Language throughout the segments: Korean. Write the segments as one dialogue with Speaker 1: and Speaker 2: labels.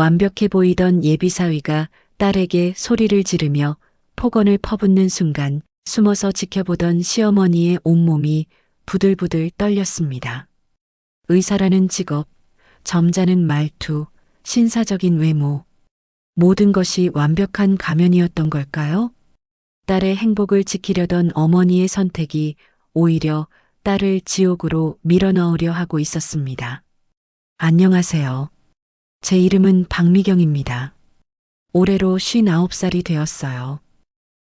Speaker 1: 완벽해 보이던 예비사위가 딸에게 소리를 지르며 폭언을 퍼붓는 순간 숨어서 지켜보던 시어머니의 온몸이 부들부들 떨렸습니다. 의사라는 직업, 점잖은 말투, 신사적인 외모, 모든 것이 완벽한 가면이었던 걸까요? 딸의 행복을 지키려던 어머니의 선택이 오히려 딸을 지옥으로 밀어넣으려 하고 있었습니다. 안녕하세요. 제 이름은 박미경입니다. 올해로 59살이 되었어요.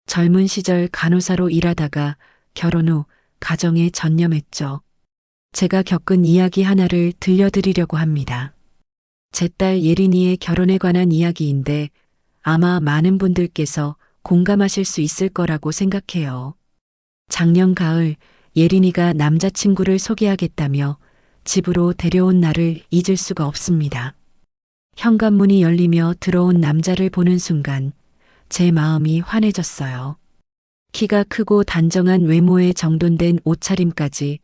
Speaker 1: 젊은 시절 간호사로 일하다가 결혼 후 가정에 전념했죠. 제가 겪은 이야기 하나를 들려드리려고 합니다. 제 딸 예린이의 결혼에 관한 이야기인데 아마 많은 분들께서 공감하실 수 있을 거라고 생각해요. 작년 가을 예린이가 남자친구를 소개하겠다며 집으로 데려온 날을 잊을 수가 없습니다. 현관문이 열리며 들어온 남자를 보는 순간 제 마음이 환해졌어요. 키가 크고 단정한 외모에 정돈된 옷차림까지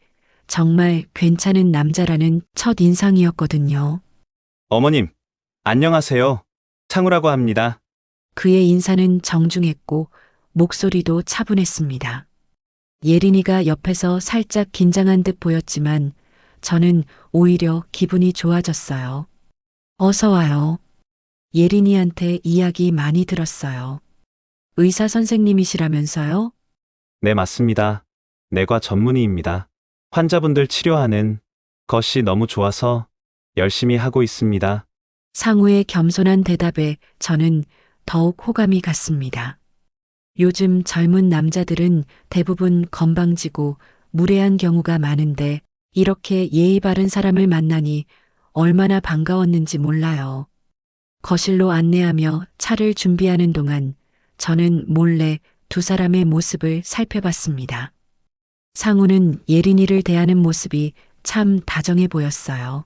Speaker 1: 정말 괜찮은 남자라는 첫 인상이었거든요.
Speaker 2: 어머님, 안녕하세요. 창우라고 합니다.
Speaker 1: 그의 인사는 정중했고 목소리도 차분했습니다. 예린이가 옆에서 살짝 긴장한 듯 보였지만 저는 오히려 기분이 좋아졌어요. 어서 와요. 예린이한테 이야기 많이 들었어요. 의사 선생님이시라면서요?
Speaker 2: 네, 맞습니다. 내과 전문의입니다. 환자분들 치료하는 것이 너무 좋아서 열심히 하고 있습니다.
Speaker 1: 상우의 겸손한 대답에 저는 더욱 호감이 갔습니다. 요즘 젊은 남자들은 대부분 건방지고 무례한 경우가 많은데 이렇게 예의 바른 사람을 만나니 얼마나 반가웠는지 몰라요. 거실로 안내하며 차를 준비하는 동안 저는 몰래 두 사람의 모습을 살펴봤습니다. 상우는 예린이를 대하는 모습이 참 다정해 보였어요.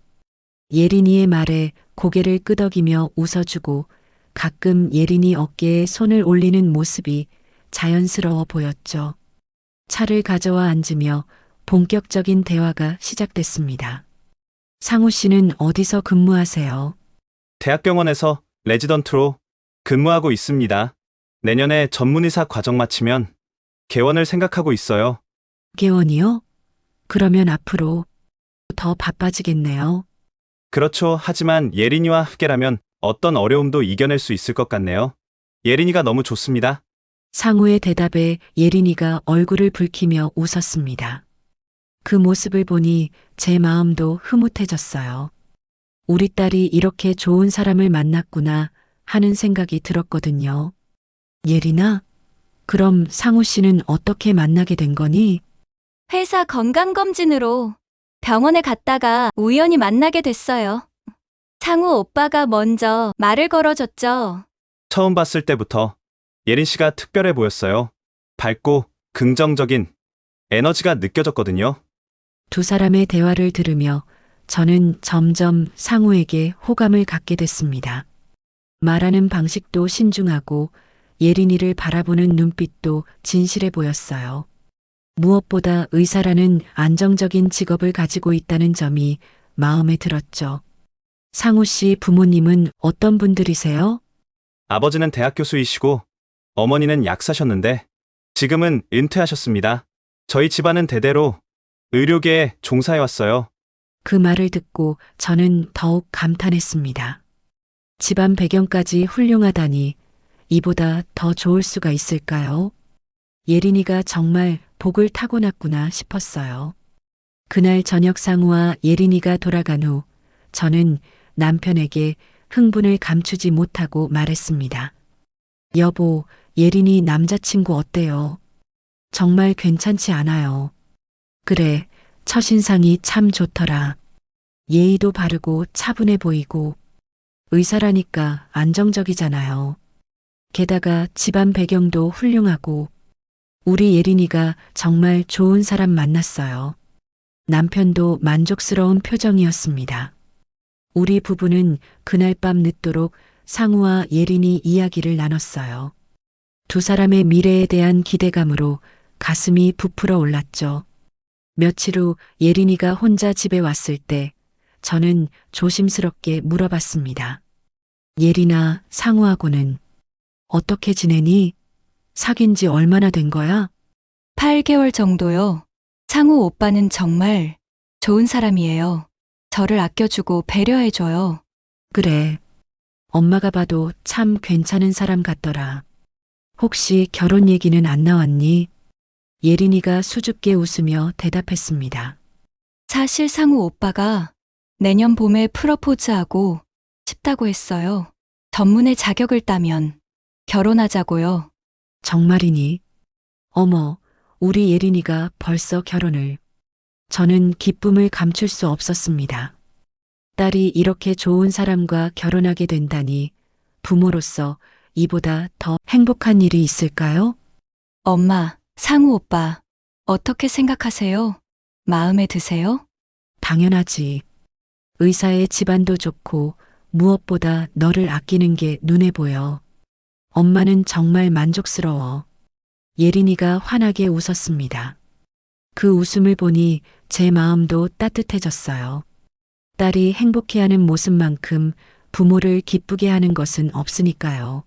Speaker 1: 예린이의 말에 고개를 끄덕이며 웃어주고 가끔 예린이 어깨에 손을 올리는 모습이 자연스러워 보였죠. 차를 가져와 앉으며 본격적인 대화가 시작됐습니다. 상우 씨는 어디서 근무하세요?
Speaker 2: 대학병원에서 레지던트로 근무하고 있습니다. 내년에 전문의사 과정 마치면 개원을 생각하고 있어요.
Speaker 1: 개원이요? 그러면 앞으로 더 바빠지겠네요.
Speaker 2: 그렇죠. 하지만 예린이와 함께라면 어떤 어려움도 이겨낼 수 있을 것 같네요. 예린이가 너무 좋습니다.
Speaker 1: 상우의 대답에 예린이가 얼굴을 붉히며 웃었습니다. 그 모습을 보니 제 마음도 흐뭇해졌어요. 우리 딸이 이렇게 좋은 사람을 만났구나 하는 생각이 들었거든요. 예린아, 그럼 상우 씨는 어떻게 만나게 된 거니?
Speaker 3: 회사 건강검진으로 병원에 갔다가 우연히 만나게 됐어요. 상우 오빠가 먼저 말을 걸어줬죠.
Speaker 2: 처음 봤을 때부터 예린 씨가 특별해 보였어요. 밝고 긍정적인 에너지가 느껴졌거든요.
Speaker 1: 두 사람의 대화를 들으며 저는 점점 상우에게 호감을 갖게 됐습니다. 말하는 방식도 신중하고 예린이를 바라보는 눈빛도 진실해 보였어요. 무엇보다 의사라는 안정적인 직업을 가지고 있다는 점이 마음에 들었죠. 상우 씨 부모님은 어떤 분들이세요?
Speaker 2: 아버지는 대학 교수이시고 어머니는 약사셨는데 지금은 은퇴하셨습니다. 저희 집안은 대대로 의료계에 종사해왔어요.
Speaker 1: 그 말을 듣고 저는 더욱 감탄했습니다. 집안 배경까지 훌륭하다니 이보다 더 좋을 수가 있을까요? 예린이가 정말 복을 타고났구나 싶었어요. 그날 저녁 상우와 예린이가 돌아간 후 저는 남편에게 흥분을 감추지 못하고 말했습니다. 여보, 예린이 남자친구 어때요? 정말 괜찮지 않아요. 그래, 첫인상이 참 좋더라. 예의도 바르고 차분해 보이고 의사라니까 안정적이잖아요. 게다가 집안 배경도 훌륭하고 우리 예린이가 정말 좋은 사람 만났어요. 남편도 만족스러운 표정이었습니다. 우리 부부는 그날 밤 늦도록 상우와 예린이 이야기를 나눴어요. 두 사람의 미래에 대한 기대감으로 가슴이 부풀어 올랐죠. 며칠 후 예린이가 혼자 집에 왔을 때 저는 조심스럽게 물어봤습니다. 예린아, 상우하고는 어떻게 지내니? 사귄 지 얼마나 된 거야?
Speaker 3: 8개월 정도요. 상우 오빠는 정말 좋은 사람이에요. 저를 아껴주고 배려해줘요.
Speaker 1: 그래. 엄마가 봐도 참 괜찮은 사람 같더라. 혹시 결혼 얘기는 안 나왔니? 예린이가 수줍게 웃으며 대답했습니다.
Speaker 3: 사실 상우 오빠가 내년 봄에 프러포즈하고 싶다고 했어요. 전문의 자격을 따면 결혼하자고요.
Speaker 1: 정말이니? 어머, 우리 예린이가 벌써 결혼을. 저는 기쁨을 감출 수 없었습니다. 딸이 이렇게 좋은 사람과 결혼하게 된다니 부모로서 이보다 더 행복한 일이 있을까요?
Speaker 3: 엄마, 상우 오빠, 어떻게 생각하세요? 마음에 드세요?
Speaker 1: 당연하지. 의사의 집안도 좋고 무엇보다 너를 아끼는 게 눈에 보여. 엄마는 정말 만족스러워. 예린이가 환하게 웃었습니다. 그 웃음을 보니 제 마음도 따뜻해졌어요. 딸이 행복해하는 모습만큼 부모를 기쁘게 하는 것은 없으니까요.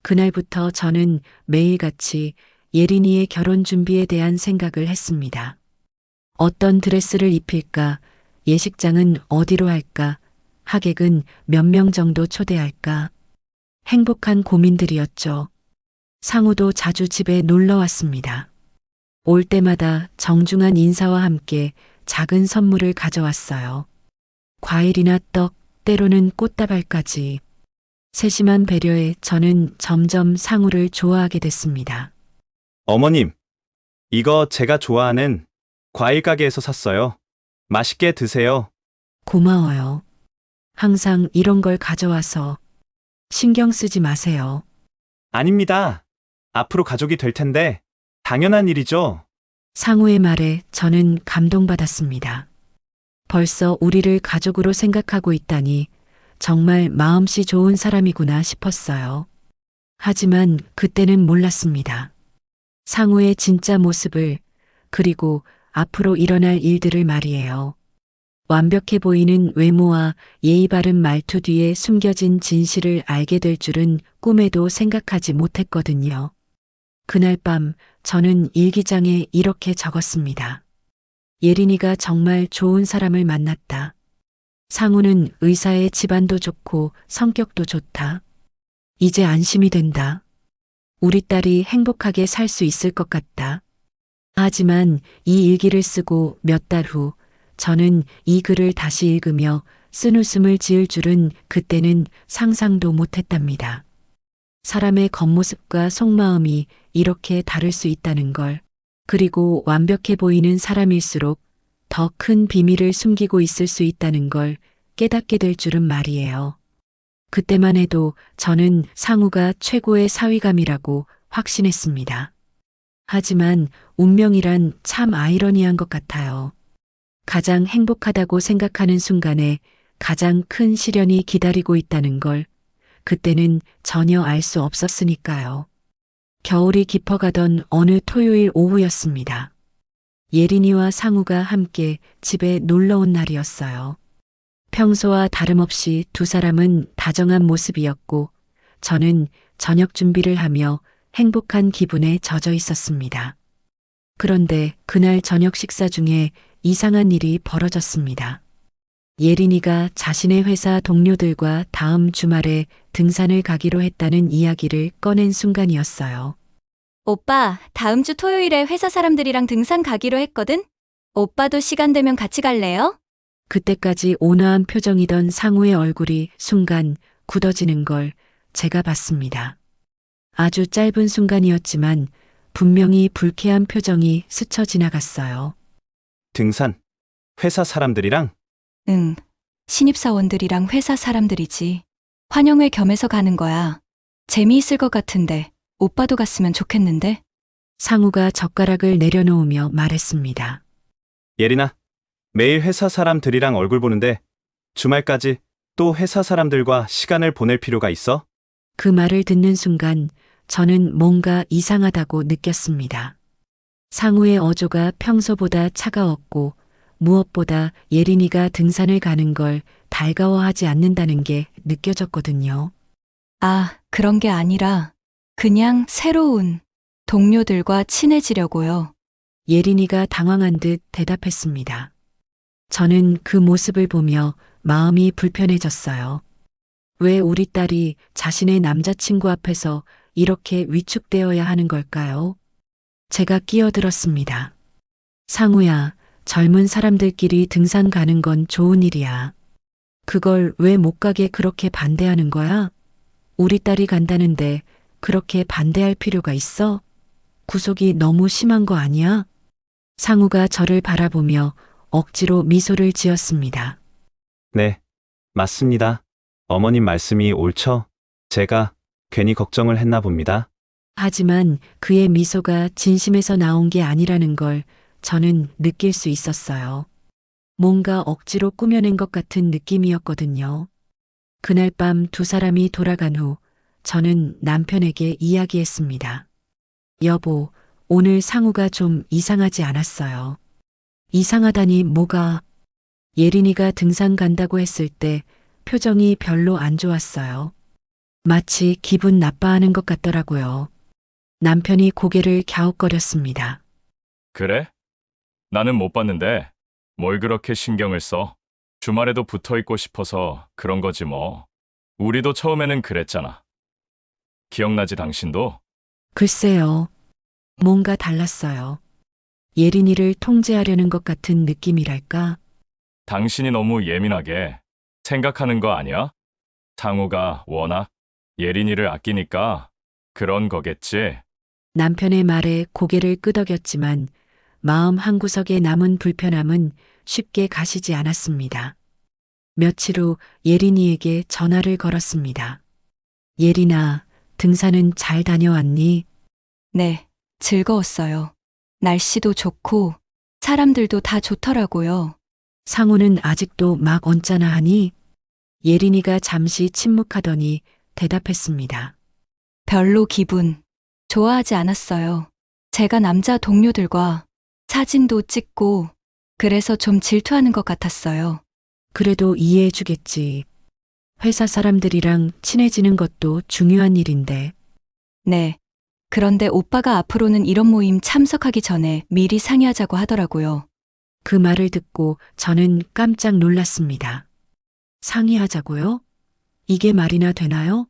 Speaker 1: 그날부터 저는 매일같이 예린이의 결혼 준비에 대한 생각을 했습니다. 어떤 드레스를 입힐까? 예식장은 어디로 할까? 하객은 몇 명 정도 초대할까? 행복한 고민들이었죠. 상우도 자주 집에 놀러 왔습니다. 올 때마다 정중한 인사와 함께 작은 선물을 가져왔어요. 과일이나 떡, 때로는 꽃다발까지. 세심한 배려에 저는 점점 상우를 좋아하게 됐습니다.
Speaker 2: 어머님, 이거 제가 좋아하는 과일 가게에서 샀어요. 맛있게 드세요.
Speaker 1: 고마워요. 항상 이런 걸 가져와서 신경 쓰지 마세요.
Speaker 2: 아닙니다. 앞으로 가족이 될 텐데 당연한 일이죠.
Speaker 1: 상우의 말에 저는 감동받았습니다. 벌써 우리를 가족으로 생각하고 있다니 정말 마음씨 좋은 사람이구나 싶었어요. 하지만 그때는 몰랐습니다. 상우의 진짜 모습을, 그리고 앞으로 일어날 일들을 말이에요. 완벽해 보이는 외모와 예의 바른 말투 뒤에 숨겨진 진실을 알게 될 줄은 꿈에도 생각하지 못했거든요. 그날 밤 저는 일기장에 이렇게 적었습니다. 예린이가 정말 좋은 사람을 만났다. 상우는 의사의 집안도 좋고 성격도 좋다. 이제 안심이 된다. 우리 딸이 행복하게 살 수 있을 것 같다. 하지만 이 일기를 쓰고 몇 달 후 저는 이 글을 다시 읽으며 쓴웃음을 지을 줄은 그때는 상상도 못했답니다. 사람의 겉모습과 속마음이 이렇게 다를 수 있다는 걸, 그리고 완벽해 보이는 사람일수록 더 큰 비밀을 숨기고 있을 수 있다는 걸 깨닫게 될 줄은 말이에요. 그때만 해도 저는 상우가 최고의 사위감이라고 확신했습니다. 하지만 운명이란 참 아이러니한 것 같아요. 가장 행복하다고 생각하는 순간에 가장 큰 시련이 기다리고 있다는 걸 그때는 전혀 알 수 없었으니까요. 겨울이 깊어가던 어느 토요일 오후였습니다. 예린이와 상우가 함께 집에 놀러 온 날이었어요. 평소와 다름없이 두 사람은 다정한 모습이었고 저는 저녁 준비를 하며 행복한 기분에 젖어 있었습니다. 그런데 그날 저녁 식사 중에 이상한 일이 벌어졌습니다. 예린이가 자신의 회사 동료들과 다음 주말에 등산을 가기로 했다는 이야기를 꺼낸 순간이었어요.
Speaker 3: 오빠, 다음 주 토요일에 회사 사람들이랑 등산 가기로 했거든? 오빠도 시간 되면 같이 갈래요?
Speaker 1: 그때까지 온화한 표정이던 상우의 얼굴이 순간 굳어지는 걸 제가 봤습니다. 아주 짧은 순간이었지만 분명히 불쾌한 표정이 스쳐 지나갔어요.
Speaker 2: 등산, 회사 사람들이랑?
Speaker 3: 응, 신입사원들이랑 회사 사람들이지. 환영회 겸해서 가는 거야. 재미있을 것 같은데 오빠도 갔으면 좋겠는데?
Speaker 1: 상우가 젓가락을 내려놓으며 말했습니다.
Speaker 2: 예린아, 매일 회사 사람들이랑 얼굴 보는데 주말까지 또 회사 사람들과 시간을 보낼 필요가 있어?
Speaker 1: 그 말을 듣는 순간 저는 뭔가 이상하다고 느꼈습니다. 상우의 어조가 평소보다 차가웠고 무엇보다 예린이가 등산을 가는 걸 달가워하지 않는다는 게 느껴졌거든요.
Speaker 3: 아, 그런 게 아니라 그냥 새로운 동료들과 친해지려고요.
Speaker 1: 예린이가 당황한 듯 대답했습니다. 저는 그 모습을 보며 마음이 불편해졌어요. 왜 우리 딸이 자신의 남자친구 앞에서 이렇게 위축되어야 하는 걸까요? 제가 끼어들었습니다. 상우야, 젊은 사람들끼리 등산 가는 건 좋은 일이야. 그걸 왜 못 가게 그렇게 반대하는 거야? 우리 딸이 간다는데 그렇게 반대할 필요가 있어? 구속이 너무 심한 거 아니야? 상우가 저를 바라보며 억지로 미소를 지었습니다.
Speaker 2: 네, 맞습니다. 어머님 말씀이 옳죠? 제가 괜히 걱정을 했나 봅니다.
Speaker 1: 하지만 그의 미소가 진심에서 나온 게 아니라는 걸 저는 느낄 수 있었어요. 뭔가 억지로 꾸며낸 것 같은 느낌이었거든요. 그날 밤 두 사람이 돌아간 후 저는 남편에게 이야기했습니다. 여보, 오늘 상우가 좀 이상하지 않았어요. 이상하다니 뭐가? 예린이가 등산 간다고 했을 때 표정이 별로 안 좋았어요. 마치 기분 나빠하는 것 같더라고요. 남편이 고개를 갸웃거렸습니다.
Speaker 4: 그래? 나는 못 봤는데 뭘 그렇게 신경을 써? 주말에도 붙어 있고 싶어서 그런 거지 뭐. 우리도 처음에는 그랬잖아. 기억나지 당신도?
Speaker 1: 글쎄요. 뭔가 달랐어요. 예린이를 통제하려는 것 같은 느낌이랄까?
Speaker 4: 당신이 너무 예민하게 생각하는 거 아니야? 상우가 워낙 예린이를 아끼니까 그런 거겠지.
Speaker 1: 남편의 말에 고개를 끄덕였지만 마음 한구석에 남은 불편함은 쉽게 가시지 않았습니다. 며칠 후 예린이에게 전화를 걸었습니다. 예린아, 등산은 잘 다녀왔니?
Speaker 3: 네, 즐거웠어요. 날씨도 좋고 사람들도 다 좋더라고요.
Speaker 1: 상우는 아직도 막 언짢아 하니? 예린이가 잠시 침묵하더니 대답했습니다.
Speaker 3: 별로 기분 좋아하지 않았어요. 제가 남자 동료들과 사진도 찍고 그래서 좀 질투하는 것 같았어요.
Speaker 1: 그래도 이해해주겠지. 회사 사람들이랑 친해지는 것도 중요한 일인데.
Speaker 3: 네. 그런데 오빠가 앞으로는 이런 모임 참석하기 전에 미리 상의하자고 하더라고요.
Speaker 1: 그 말을 듣고 저는 깜짝 놀랐습니다. 상의하자고요? 이게 말이나 되나요?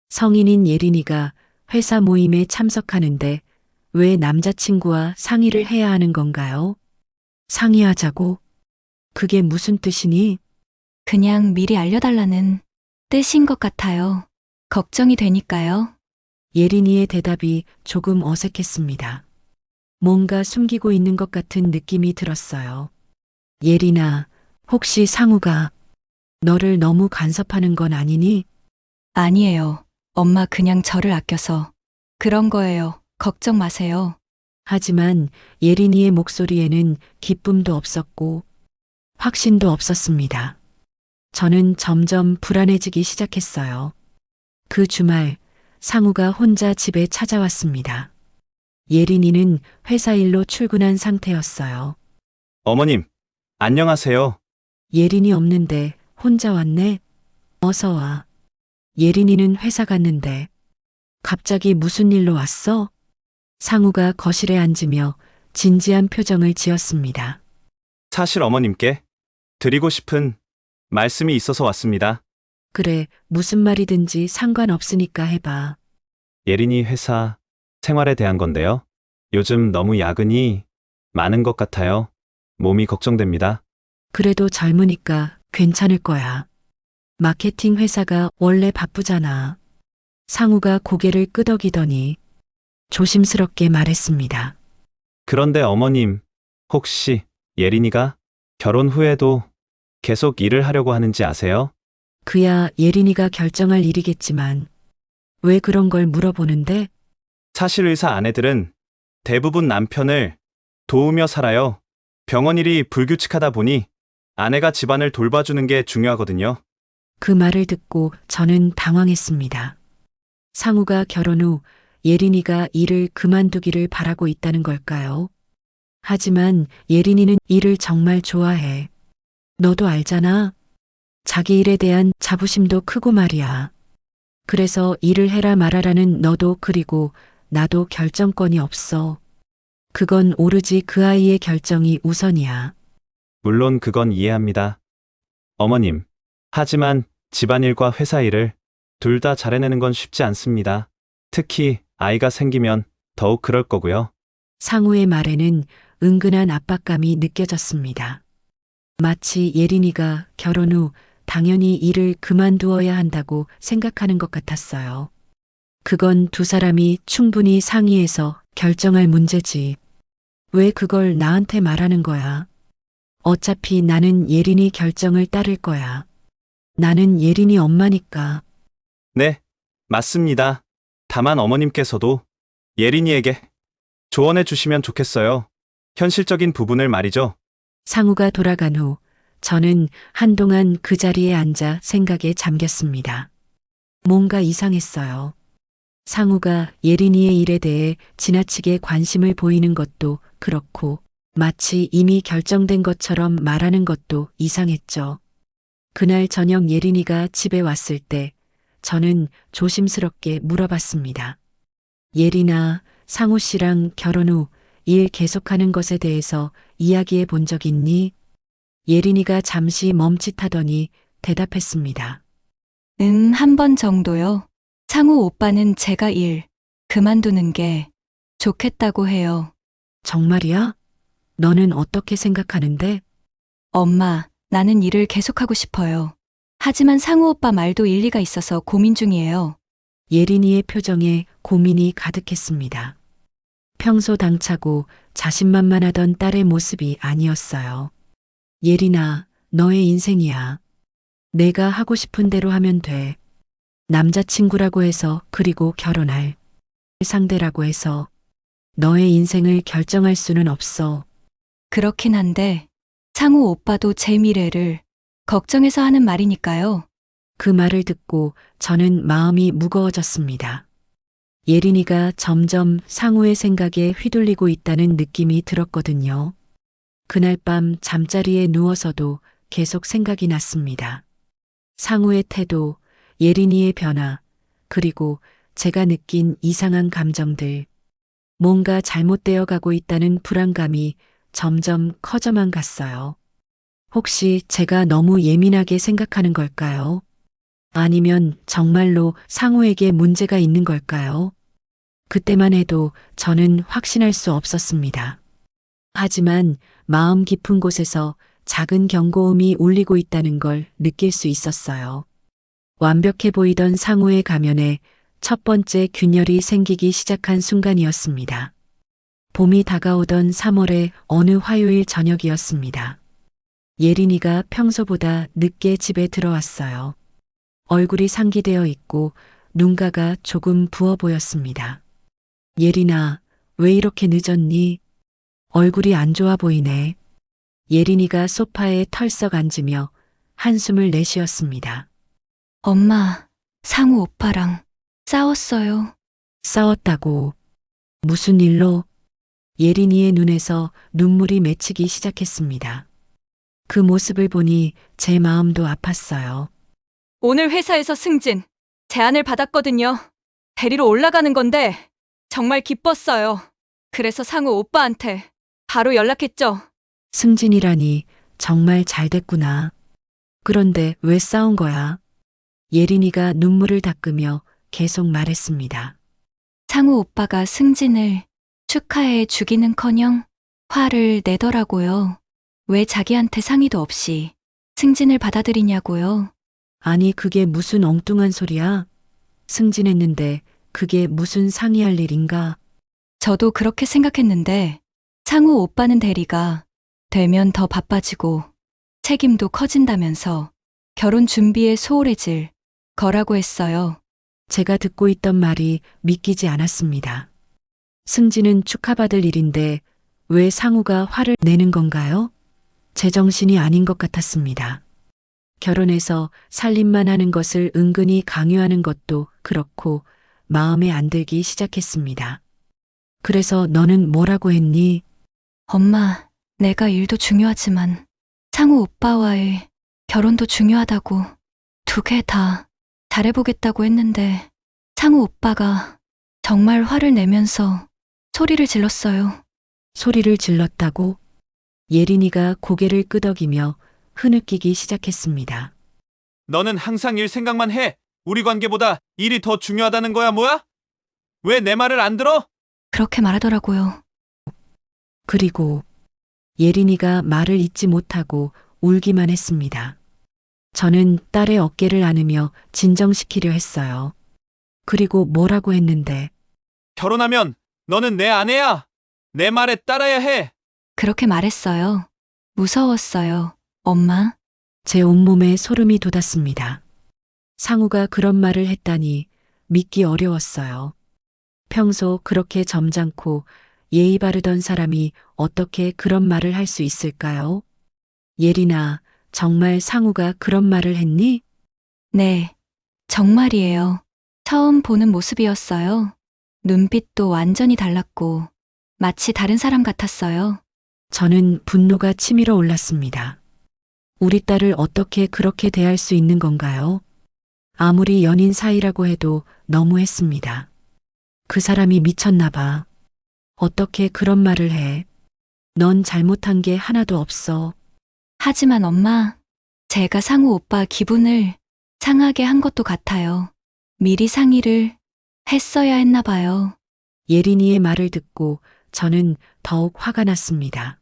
Speaker 1: 성인인 예린이가 회사 모임에 참석하는데 왜 남자친구와 상의를 해야 하는 건가요? 상의하자고? 그게 무슨 뜻이니?
Speaker 3: 그냥 미리 알려달라는 뜻인 것 같아요. 걱정이 되니까요.
Speaker 1: 예린이의 대답이 조금 어색했습니다. 뭔가 숨기고 있는 것 같은 느낌이 들었어요. 예린아, 혹시 상우가 너를 너무 간섭하는 건 아니니?
Speaker 3: 아니에요. 엄마 그냥 저를 아껴서 그런 거예요. 걱정 마세요.
Speaker 1: 하지만 예린이의 목소리에는 기쁨도 없었고 확신도 없었습니다. 저는 점점 불안해지기 시작했어요. 그 주말 상우가 혼자 집에 찾아왔습니다. 예린이는 회사 일로 출근한 상태였어요.
Speaker 2: 어머님, 안녕하세요.
Speaker 1: 예린이 없는데 혼자 왔네? 어서 와. 예린이는 회사 갔는데 갑자기 무슨 일로 왔어? 상우가 거실에 앉으며 진지한 표정을 지었습니다.
Speaker 2: 사실 어머님께 드리고 싶은 말씀이 있어서 왔습니다.
Speaker 1: 그래, 무슨 말이든지 상관없으니까 해봐.
Speaker 2: 예린이 회사 생활에 대한 건데요. 요즘 너무 야근이 많은 것 같아요. 몸이 걱정됩니다.
Speaker 1: 그래도 젊으니까 괜찮을 거야. 마케팅 회사가 원래 바쁘잖아. 상우가 고개를 끄덕이더니 조심스럽게 말했습니다.
Speaker 2: 그런데 어머님, 혹시 예린이가 결혼 후에도 계속 일을 하려고 하는지 아세요?
Speaker 1: 그야 예린이가 결정할 일이겠지만 왜 그런 걸 물어보는데?
Speaker 2: 사실 의사 아내들은 대부분 남편을 도우며 살아요. 병원 일이 불규칙하다 보니 아내가 집안을 돌봐주는 게 중요하거든요.
Speaker 1: 그 말을 듣고 저는 당황했습니다. 상우가 결혼 후 예린이가 일을 그만두기를 바라고 있다는 걸까요? 하지만 예린이는 일을 정말 좋아해. 너도 알잖아. 자기 일에 대한 자부심도 크고 말이야. 그래서 일을 해라 말아라는 너도 그리고 나도 결정권이 없어. 그건 오로지 그 아이의 결정이 우선이야.
Speaker 2: 물론 그건 이해합니다. 어머님. 하지만 집안일과 회사 일을 둘 다 잘해내는 건 쉽지 않습니다. 특히 아이가 생기면 더욱 그럴 거고요.
Speaker 1: 상우의 말에는 은근한 압박감이 느껴졌습니다. 마치 예린이가 결혼 후 당연히 일을 그만두어야 한다고 생각하는 것 같았어요. 그건 두 사람이 충분히 상의해서 결정할 문제지. 왜 그걸 나한테 말하는 거야? 어차피 나는 예린이 결정을 따를 거야. 나는 예린이 엄마니까.
Speaker 2: 네, 맞습니다. 다만 어머님께서도 예린이에게 조언해 주시면 좋겠어요. 현실적인 부분을 말이죠.
Speaker 1: 상우가 돌아간 후 저는 한동안 그 자리에 앉아 생각에 잠겼습니다. 뭔가 이상했어요. 상우가 예린이의 일에 대해 지나치게 관심을 보이는 것도 그렇고 마치 이미 결정된 것처럼 말하는 것도 이상했죠. 그날 저녁 예린이가 집에 왔을 때 저는 조심스럽게 물어봤습니다. 예린아, 상우 씨랑 결혼 후 일 계속하는 것에 대해서 이야기해 본 적 있니? 예린이가 잠시 멈칫하더니 대답했습니다.
Speaker 3: 한 번 정도요. 상우 오빠는 제가 일 그만두는 게 좋겠다고 해요.
Speaker 1: 정말이야? 너는 어떻게 생각하는데?
Speaker 3: 엄마, 나는 일을 계속하고 싶어요. 하지만 상우 오빠 말도 일리가 있어서 고민 중이에요.
Speaker 1: 예린이의 표정에 고민이 가득했습니다. 평소 당차고 자신만만하던 딸의 모습이 아니었어요. 예린아, 너의 인생이야. 내가 하고 싶은 대로 하면 돼. 남자친구라고 해서 그리고 결혼할 상대라고 해서 너의 인생을 결정할 수는 없어.
Speaker 3: 그렇긴 한데 상우 오빠도 제 미래를 걱정해서 하는 말이니까요.
Speaker 1: 그 말을 듣고 저는 마음이 무거워졌습니다. 예린이가 점점 상우의 생각에 휘둘리고 있다는 느낌이 들었거든요. 그날 밤 잠자리에 누워서도 계속 생각이 났습니다. 상우의 태도, 예린이의 변화, 그리고 제가 느낀 이상한 감정들. 뭔가 잘못되어 가고 있다는 불안감이 점점 커져만 갔어요. 혹시 제가 너무 예민하게 생각하는 걸까요? 아니면 정말로 상우에게 문제가 있는 걸까요? 그때만 해도 저는 확신할 수 없었습니다. 하지만 마음 깊은 곳에서 작은 경고음이 울리고 있다는 걸 느낄 수 있었어요. 완벽해 보이던 상우의 가면에 첫 번째 균열이 생기기 시작한 순간이었습니다. 봄이 다가오던 3월의 어느 화요일 저녁이었습니다. 예린이가 평소보다 늦게 집에 들어왔어요. 얼굴이 상기되어 있고 눈가가 조금 부어 보였습니다. 예린아, 왜 이렇게 늦었니? 얼굴이 안 좋아 보이네. 예린이가 소파에 털썩 앉으며 한숨을 내쉬었습니다.
Speaker 3: 엄마, 상우 오빠랑 싸웠어요.
Speaker 1: 싸웠다고. 무슨 일로? 예린이의 눈에서 눈물이 맺히기 시작했습니다. 그 모습을 보니 제 마음도 아팠어요.
Speaker 3: 오늘 회사에서 승진 제안을 받았거든요. 데리러 올라가는 건데 정말 기뻤어요. 그래서 상우 오빠한테 바로 연락했죠.
Speaker 1: 승진이라니 정말 잘 됐구나. 그런데 왜 싸운 거야? 예린이가 눈물을 닦으며 계속 말했습니다.
Speaker 3: 상우 오빠가 승진을 축하해 주기는커녕 화를 내더라고요. 왜 자기한테 상의도 없이 승진을 받아들이냐고요.
Speaker 1: 아니 그게 무슨 엉뚱한 소리야? 승진했는데 그게 무슨 상의할 일인가?
Speaker 3: 저도 그렇게 생각했는데 상우 오빠는 대리가 되면 더 바빠지고 책임도 커진다면서 결혼 준비에 소홀해질 거라고 했어요.
Speaker 1: 제가 듣고 있던 말이 믿기지 않았습니다. 승진은 축하받을 일인데 왜 상우가 화를 내는 건가요? 제정신이 아닌 것 같았습니다. 결혼해서 살림만 하는 것을 은근히 강요하는 것도 그렇고 마음에 안 들기 시작했습니다. 그래서 너는 뭐라고 했니?
Speaker 3: 엄마, 내가 일도 중요하지만 상우 오빠와의 결혼도 중요하다고 두 개 다 잘해보겠다고 했는데 상우 오빠가 정말 화를 내면서 소리를 질렀어요.
Speaker 1: 소리를 질렀다고? 예린이가 고개를 끄덕이며 흐느끼기 시작했습니다.
Speaker 2: 너는 항상 일 생각만 해. 우리 관계보다 일이 더 중요하다는 거야, 뭐야? 왜 내 말을 안 들어?
Speaker 3: 그렇게 말하더라고요.
Speaker 1: 그리고 예린이가 말을 잇지 못하고 울기만 했습니다. 저는 딸의 어깨를 안으며 진정시키려 했어요. 그리고 뭐라고 했는데
Speaker 2: 결혼하면 너는 내 아내야. 내 말에 따라야 해.
Speaker 3: 그렇게 말했어요. 무서웠어요. 엄마.
Speaker 1: 제 온몸에 소름이 돋았습니다. 상우가 그런 말을 했다니 믿기 어려웠어요. 평소 그렇게 점잖고 예의 바르던 사람이 어떻게 그런 말을 할 수 있을까요? 예린아, 정말 상우가 그런 말을 했니?
Speaker 3: 네, 정말이에요. 처음 보는 모습이었어요. 눈빛도 완전히 달랐고 마치 다른 사람 같았어요.
Speaker 1: 저는 분노가 치밀어 올랐습니다. 우리 딸을 어떻게 그렇게 대할 수 있는 건가요? 아무리 연인 사이라고 해도 너무했습니다. 그 사람이 미쳤나 봐. 어떻게 그런 말을 해? 넌 잘못한 게 하나도 없어.
Speaker 3: 하지만 엄마, 제가 상우 오빠 기분을 상하게 한 것도 같아요. 미리 상의를 했어야 했나 봐요.
Speaker 1: 예린이의 말을 듣고 저는 더욱 화가 났습니다.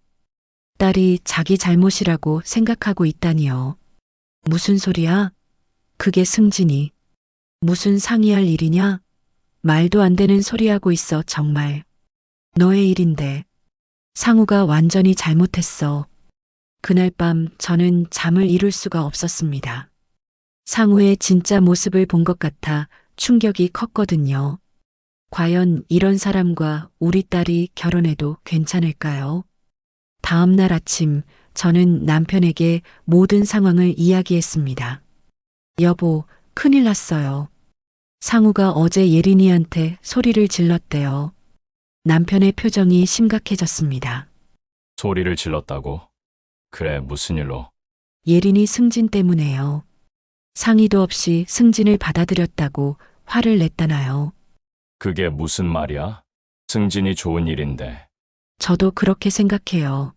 Speaker 1: 딸이 자기 잘못이라고 생각하고 있다니요. 무슨 소리야? 그게 승진이. 무슨 상의할 일이냐? 말도 안 되는 소리 하고 있어, 정말. 너의 일인데. 상우가 완전히 잘못했어. 그날 밤 저는 잠을 이룰 수가 없었습니다. 상우의 진짜 모습을 본 것 같아 충격이 컸거든요. 과연 이런 사람과 우리 딸이 결혼해도 괜찮을까요? 다음 날 아침 저는 남편에게 모든 상황을 이야기했습니다. 여보, 큰일 났어요. 상우가 어제 예린이한테 소리를 질렀대요. 남편의 표정이 심각해졌습니다.
Speaker 4: 소리를 질렀다고? 그래, 무슨 일로?
Speaker 1: 예린이 승진 때문에요. 상의도 없이 승진을 받아들였다고 화를 냈다나요.
Speaker 4: 그게 무슨 말이야? 승진이 좋은 일인데.
Speaker 1: 저도 그렇게 생각해요.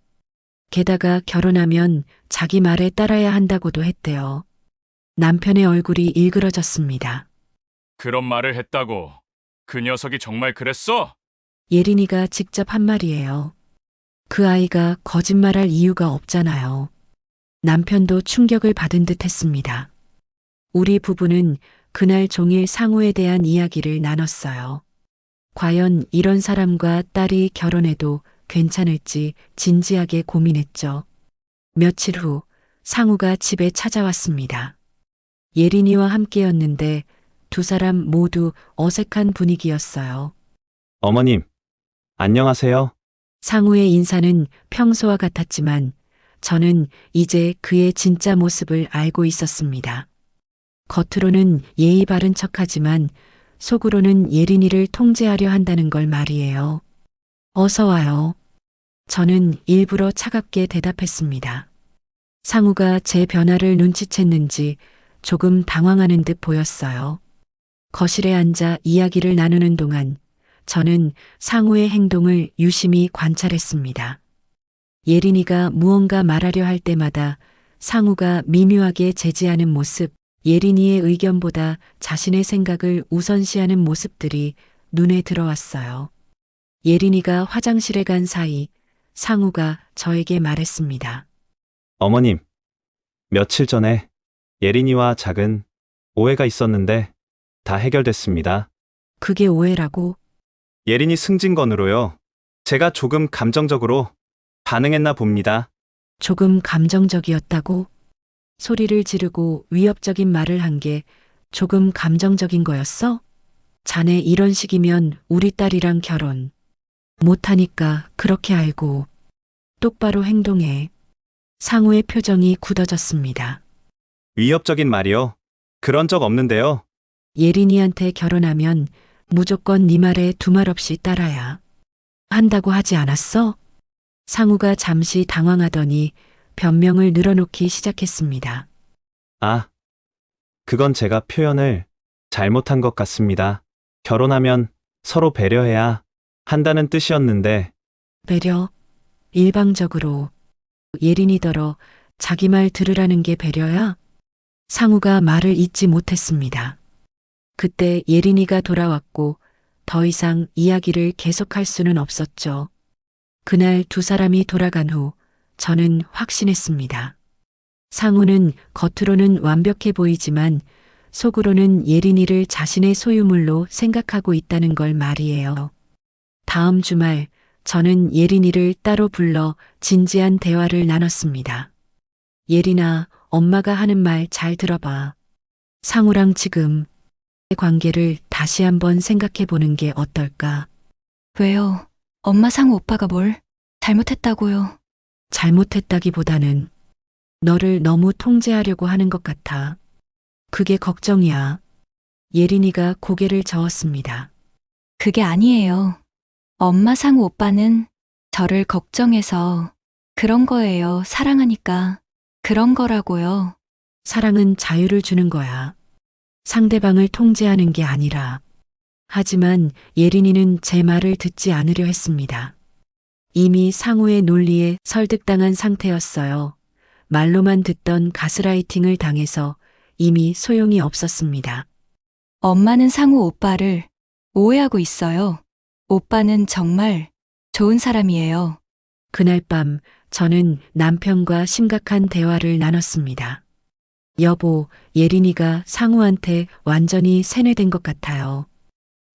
Speaker 1: 게다가 결혼하면 자기 말에 따라야 한다고도 했대요. 남편의 얼굴이 일그러졌습니다.
Speaker 4: 그런 말을 했다고? 그 녀석이 정말 그랬어?
Speaker 1: 예린이가 직접 한 말이에요. 그 아이가 거짓말할 이유가 없잖아요. 남편도 충격을 받은 듯 했습니다. 우리 부부는 그날 종일 상우에 대한 이야기를 나눴어요. 과연 이런 사람과 딸이 결혼해도 괜찮을지 진지하게 고민했죠. 며칠 후 상우가 집에 찾아왔습니다. 예린이와 함께였는데 두 사람 모두 어색한 분위기였어요.
Speaker 2: 어머님, 안녕하세요.
Speaker 1: 상우의 인사는 평소와 같았지만 저는 이제 그의 진짜 모습을 알고 있었습니다. 겉으로는 예의 바른 척하지만 속으로는 예린이를 통제하려 한다는 걸 말이에요. 어서 와요. 저는 일부러 차갑게 대답했습니다. 상우가 제 변화를 눈치챘는지 조금 당황하는 듯 보였어요. 거실에 앉아 이야기를 나누는 동안 저는 상우의 행동을 유심히 관찰했습니다. 예린이가 무언가 말하려 할 때마다 상우가 미묘하게 제지하는 모습, 예린이의 의견보다 자신의 생각을 우선시하는 모습들이 눈에 들어왔어요. 예린이가 화장실에 간 사이 상우가 저에게 말했습니다.
Speaker 2: 어머님, 며칠 전에 예린이와 작은 오해가 있었는데 다 해결됐습니다.
Speaker 1: 그게 오해라고?
Speaker 2: 예린이 승진건으로요. 제가 조금 감정적으로 반응했나 봅니다.
Speaker 1: 조금 감정적이었다고? 소리를 지르고 위협적인 말을 한 게 조금 감정적인 거였어? 자네 이런 식이면 우리 딸이랑 결혼 못하니까 그렇게 알고 똑바로 행동해. 상우의 표정이 굳어졌습니다.
Speaker 2: 위협적인 말이요. 그런 적 없는데요.
Speaker 1: 예린이한테 결혼하면 무조건 네 말에 두 말 없이 따라야 한다고 하지 않았어? 상우가 잠시 당황하더니 변명을 늘어놓기 시작했습니다.
Speaker 2: 아, 그건 제가 표현을 잘못한 것 같습니다. 결혼하면 서로 배려해야 한다는 뜻이었는데,
Speaker 1: 배려? 일방적으로 예린이더러 자기 말 들으라는 게 배려야? 상우가 말을 잇지 못했습니다. 그때 예린이가 돌아왔고 더 이상 이야기를 계속할 수는 없었죠. 그날 두 사람이 돌아간 후 저는 확신했습니다. 상우는 겉으로는 완벽해 보이지만 속으로는 예린이를 자신의 소유물로 생각하고 있다는 걸 말이에요. 다음 주말 저는 예린이를 따로 불러 진지한 대화를 나눴습니다. 예린아, 엄마가 하는 말 잘 들어봐. 상우랑 지금 관계를 다시 한번 생각해 보는 게 어떨까?
Speaker 3: 왜요? 엄마 상우 오빠가 뭘 잘못했다고요?
Speaker 1: 잘못했다기보다는 너를 너무 통제하려고 하는 것 같아. 그게 걱정이야. 예린이가 고개를 저었습니다.
Speaker 3: 그게 아니에요. 엄마 상우 오빠는 저를 걱정해서 그런 거예요. 사랑하니까 그런 거라고요.
Speaker 1: 사랑은 자유를 주는 거야. 상대방을 통제하는 게 아니라. 하지만 예린이는 제 말을 듣지 않으려 했습니다. 이미 상우의 논리에 설득당한 상태였어요. 말로만 듣던 가스라이팅을 당해서 이미 소용이 없었습니다.
Speaker 3: 엄마는 상우 오빠를 오해하고 있어요. 오빠는 정말 좋은 사람이에요.
Speaker 1: 그날 밤 저는 남편과 심각한 대화를 나눴습니다. 여보, 예린이가 상우한테 완전히 세뇌된 것 같아요.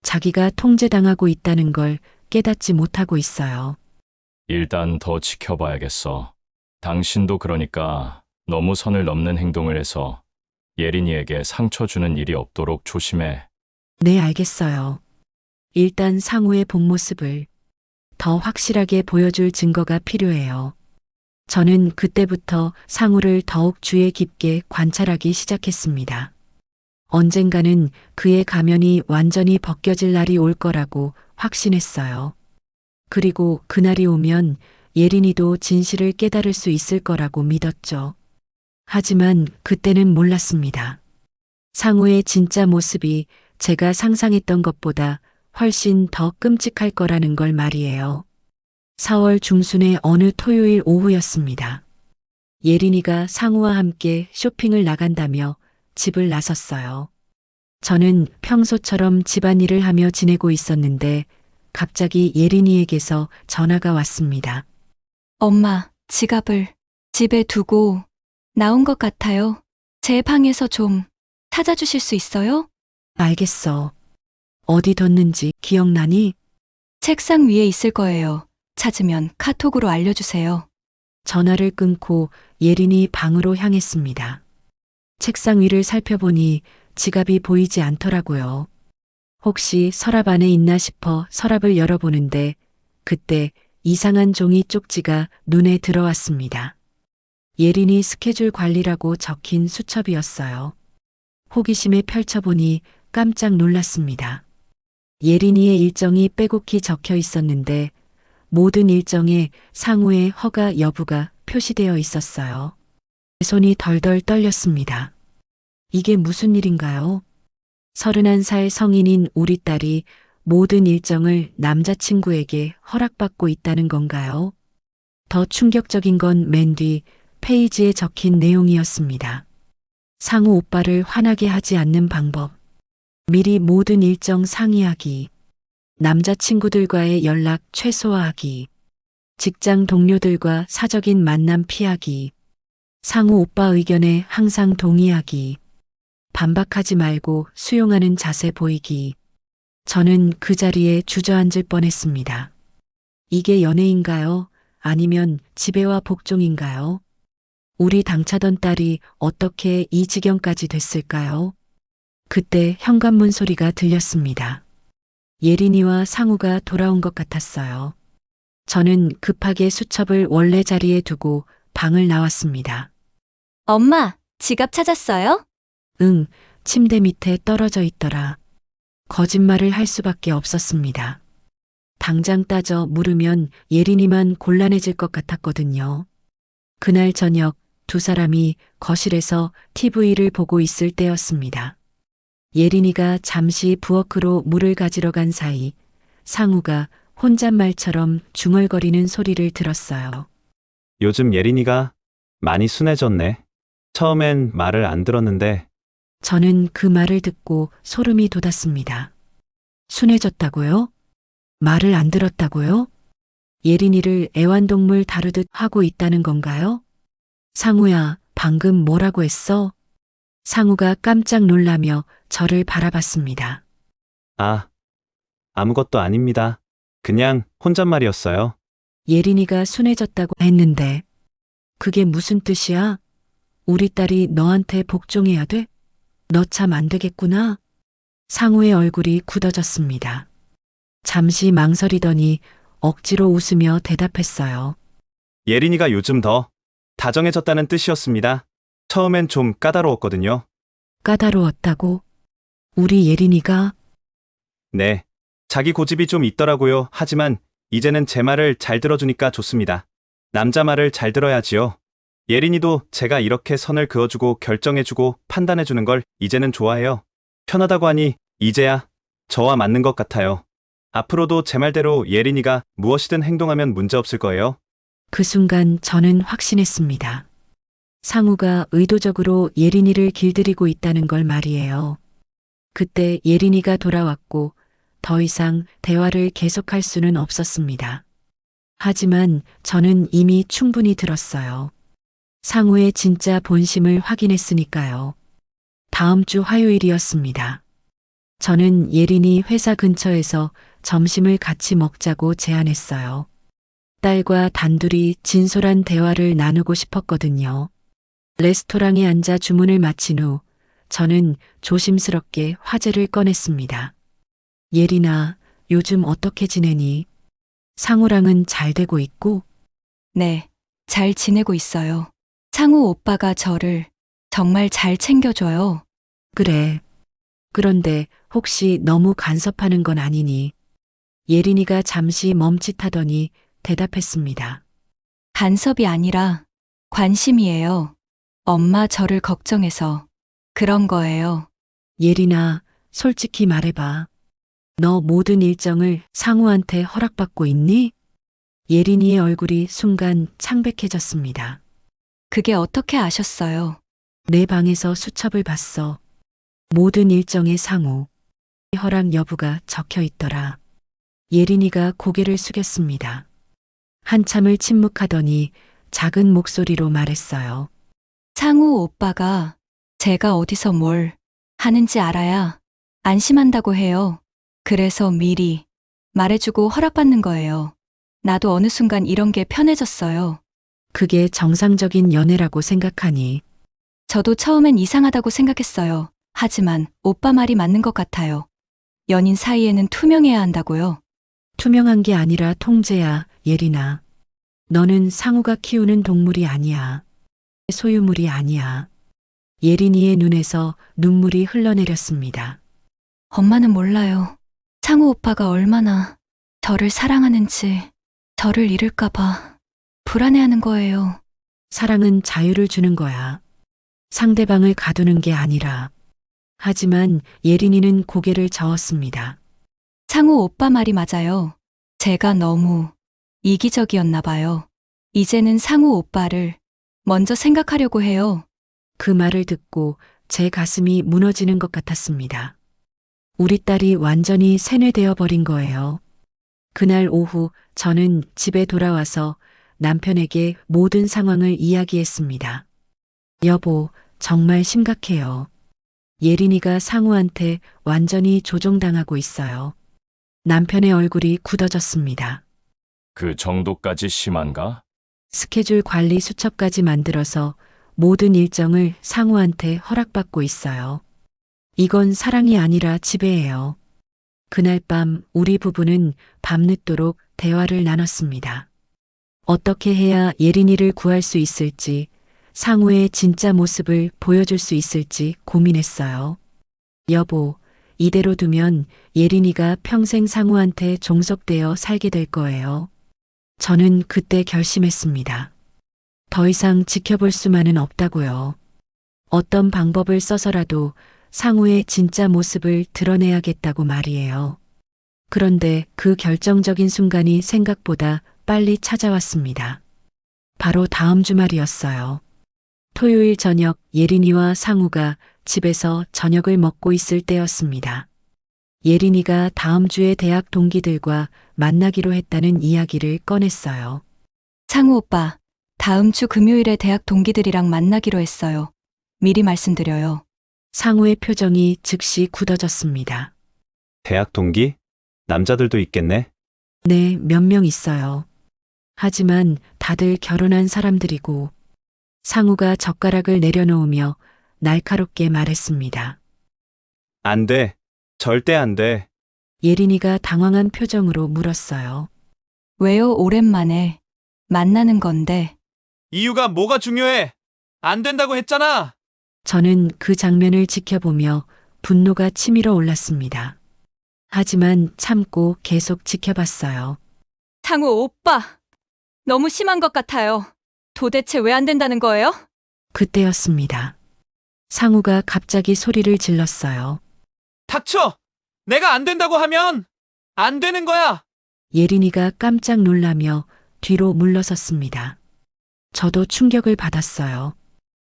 Speaker 1: 자기가 통제당하고 있다는 걸 깨닫지 못하고 있어요.
Speaker 4: 일단 더 지켜봐야겠어. 당신도 그러니까 너무 선을 넘는 행동을 해서 예린이에게 상처 주는 일이 없도록 조심해.
Speaker 1: 네, 알겠어요. 일단 상우의 본 모습을 더 확실하게 보여줄 증거가 필요해요. 저는 그때부터 상우를 더욱 주의 깊게 관찰하기 시작했습니다. 언젠가는 그의 가면이 완전히 벗겨질 날이 올 거라고 확신했어요. 그리고 그날이 오면 예린이도 진실을 깨달을 수 있을 거라고 믿었죠. 하지만 그때는 몰랐습니다. 상우의 진짜 모습이 제가 상상했던 것보다 훨씬 더 끔찍할 거라는 걸 말이에요. 4월 중순의 어느 토요일 오후였습니다. 예린이가 상우와 함께 쇼핑을 나간다며 집을 나섰어요. 저는 평소처럼 집안일을 하며 지내고 있었는데 갑자기 예린이에게서 전화가 왔습니다.
Speaker 3: 엄마, 지갑을 집에 두고 나온 것 같아요. 제 방에서 좀 찾아주실 수 있어요?
Speaker 1: 알겠어. 어디 뒀는지 기억나니?
Speaker 3: 책상 위에 있을 거예요. 찾으면 카톡으로 알려주세요.
Speaker 1: 전화를 끊고 예린이 방으로 향했습니다. 책상 위를 살펴보니 지갑이 보이지 않더라고요. 혹시 서랍 안에 있나 싶어 서랍을 열어보는데 그때 이상한 종이 쪽지가 눈에 들어왔습니다. 예린이 스케줄 관리라고 적힌 수첩이었어요. 호기심에 펼쳐보니 깜짝 놀랐습니다. 예린이의 일정이 빼곡히 적혀 있었는데 모든 일정에 상우의 허가 여부가 표시되어 있었어요. 손이 덜덜 떨렸습니다. 이게 무슨 일인가요? 31살 성인인 우리 딸이 모든 일정을 남자친구에게 허락받고 있다는 건가요? 더 충격적인 건 맨 뒤 페이지에 적힌 내용이었습니다. 상우 오빠를 화나게 하지 않는 방법. 미리 모든 일정 상의하기. 남자친구들과의 연락 최소화하기. 직장 동료들과 사적인 만남 피하기. 상우 오빠 의견에 항상 동의하기. 반박하지 말고 수용하는 자세 보이기. 저는 그 자리에 주저앉을 뻔했습니다. 이게 연애인가요? 아니면 지배와 복종인가요? 우리 당차던 딸이 어떻게 이 지경까지 됐을까요? 그때 현관문 소리가 들렸습니다. 예린이와 상우가 돌아온 것 같았어요. 저는 급하게 수첩을 원래 자리에 두고 방을 나왔습니다.
Speaker 3: 엄마, 지갑 찾았어요?
Speaker 1: 응, 침대 밑에 떨어져 있더라. 거짓말을 할 수밖에 없었습니다. 당장 따져 물으면 예린이만 곤란해질 것 같았거든요. 그날 저녁 두 사람이 거실에서 TV를 보고 있을 때였습니다. 예린이가 잠시 부엌으로 물을 가지러 간 사이 상우가 혼잣말처럼 중얼거리는 소리를 들었어요.
Speaker 2: 요즘 예린이가 많이 순해졌네. 처음엔 말을 안 들었는데
Speaker 1: 저는 그 말을 듣고 소름이 돋았습니다. 순해졌다고요? 말을 안 들었다고요? 예린이를 애완동물 다루듯 하고 있다는 건가요? 상우야, 방금 뭐라고 했어? 상우가 깜짝 놀라며 저를 바라봤습니다.
Speaker 2: 아, 아무것도 아닙니다. 그냥 혼잣말이었어요.
Speaker 1: 예린이가 순해졌다고 했는데 그게 무슨 뜻이야? 우리 딸이 너한테 복종해야 돼? 너 참 안 되겠구나. 상우의 얼굴이 굳어졌습니다. 잠시 망설이더니 억지로 웃으며 대답했어요.
Speaker 2: 예린이가 요즘 더 다정해졌다는 뜻이었습니다. 처음엔 좀 까다로웠거든요.
Speaker 1: 까다로웠다고? 우리 예린이가?
Speaker 2: 네, 자기 고집이 좀 있더라고요. 하지만 이제는 제 말을 잘 들어주니까 좋습니다. 남자 말을 잘 들어야지요. 예린이도 제가 이렇게 선을 그어주고 결정해주고 판단해주는 걸 이제는 좋아해요. 편하다고 하니 이제야 저와 맞는 것 같아요. 앞으로도 제 말대로 예린이가 무엇이든 행동하면 문제없을 거예요.
Speaker 1: 그 순간 저는 확신했습니다. 상우가 의도적으로 예린이를 길들이고 있다는 걸 말이에요. 그때 예린이가 돌아왔고 더 이상 대화를 계속할 수는 없었습니다. 하지만 저는 이미 충분히 들었어요. 상우의 진짜 본심을 확인했으니까요. 다음 주 화요일이었습니다. 저는 예린이 회사 근처에서 점심을 같이 먹자고 제안했어요. 딸과 단둘이 진솔한 대화를 나누고 싶었거든요. 레스토랑에 앉아 주문을 마친 후 저는 조심스럽게 화제를 꺼냈습니다. 예린아, 요즘 어떻게 지내니? 상우랑은 잘 되고 있고?
Speaker 3: 네, 잘 지내고 있어요. 상우 오빠가 저를 정말 잘 챙겨줘요.
Speaker 1: 그래. 그런데 혹시 너무 간섭하는 건 아니니? 예린이가 잠시 멈칫하더니 대답했습니다.
Speaker 3: 간섭이 아니라 관심이에요. 엄마 저를 걱정해서 그런 거예요.
Speaker 1: 예린아, 솔직히 말해봐. 너 모든 일정을 상우한테 허락받고 있니? 예린이의 얼굴이 순간 창백해졌습니다.
Speaker 3: 그게 어떻게 아셨어요?
Speaker 1: 내 방에서 수첩을 봤어. 모든 일정의 상우. 허락 여부가 적혀 있더라. 예린이가 고개를 숙였습니다. 한참을 침묵하더니 작은 목소리로 말했어요.
Speaker 3: 상우 오빠가 제가 어디서 뭘 하는지 알아야 안심한다고 해요. 그래서 미리 말해주고 허락받는 거예요. 나도 어느 순간 이런 게 편해졌어요.
Speaker 1: 그게 정상적인 연애라고 생각하니?
Speaker 3: 저도 처음엔 이상하다고 생각했어요. 하지만 오빠 말이 맞는 것 같아요. 연인 사이에는 투명해야 한다고요.
Speaker 1: 투명한 게 아니라 통제야, 예린아. 너는 상우가 키우는 동물이 아니야. 소유물이 아니야. 예린이의 눈에서 눈물이 흘러내렸습니다.
Speaker 3: 엄마는 몰라요. 상우 오빠가 얼마나 저를 사랑하는지 저를 잃을까봐 불안해하는 거예요.
Speaker 1: 사랑은 자유를 주는 거야. 상대방을 가두는 게 아니라. 하지만 예린이는 고개를 저었습니다.
Speaker 3: 상우 오빠 말이 맞아요. 제가 너무 이기적이었나 봐요. 이제는 상우 오빠를 먼저 생각하려고 해요.
Speaker 1: 그 말을 듣고 제 가슴이 무너지는 것 같았습니다. 우리 딸이 완전히 세뇌되어 버린 거예요. 그날 오후 저는 집에 돌아와서 남편에게 모든 상황을 이야기했습니다. 여보, 정말 심각해요. 예린이가 상우한테 완전히 조종당하고 있어요. 남편의 얼굴이 굳어졌습니다.
Speaker 4: 그 정도까지 심한가?
Speaker 1: 스케줄 관리 수첩까지 만들어서 모든 일정을 상우한테 허락받고 있어요. 이건 사랑이 아니라 지배예요. 그날 밤 우리 부부는 밤늦도록 대화를 나눴습니다. 어떻게 해야 예린이를 구할 수 있을지, 상우의 진짜 모습을 보여줄 수 있을지 고민했어요. 여보, 이대로 두면 예린이가 평생 상우한테 종속되어 살게 될 거예요. 저는 그때 결심했습니다. 더 이상 지켜볼 수만은 없다고요. 어떤 방법을 써서라도 상우의 진짜 모습을 드러내야겠다고 말이에요. 그런데 그 결정적인 순간이 생각보다 빨리 찾아왔습니다. 바로 다음 주말이었어요. 토요일 저녁 예린이와 상우가 집에서 저녁을 먹고 있을 때였습니다. 예린이가 다음 주에 대학 동기들과 만나기로 했다는 이야기를 꺼냈어요.
Speaker 3: 상우 오빠, 다음 주 금요일에 대학 동기들이랑 만나기로 했어요. 미리 말씀드려요.
Speaker 1: 상우의 표정이 즉시 굳어졌습니다.
Speaker 2: 대학 동기? 남자들도 있겠네?
Speaker 1: 네, 몇 명 있어요. 하지만 다들 결혼한 사람들이고 상우가 젓가락을 내려놓으며 날카롭게 말했습니다.
Speaker 2: 안 돼. 절대 안 돼.
Speaker 1: 예린이가 당황한 표정으로 물었어요.
Speaker 3: 왜요? 오랜만에 만나는 건데.
Speaker 2: 이유가 뭐가 중요해? 안 된다고 했잖아.
Speaker 1: 저는 그 장면을 지켜보며 분노가 치밀어 올랐습니다. 하지만 참고 계속 지켜봤어요.
Speaker 3: 상우 오빠, 너무 심한 것 같아요. 도대체 왜 안 된다는 거예요?
Speaker 1: 그때였습니다. 상우가 갑자기 소리를 질렀어요.
Speaker 2: 닥쳐! 내가 안 된다고 하면 안 되는 거야!
Speaker 1: 예린이가 깜짝 놀라며 뒤로 물러섰습니다. 저도 충격을 받았어요.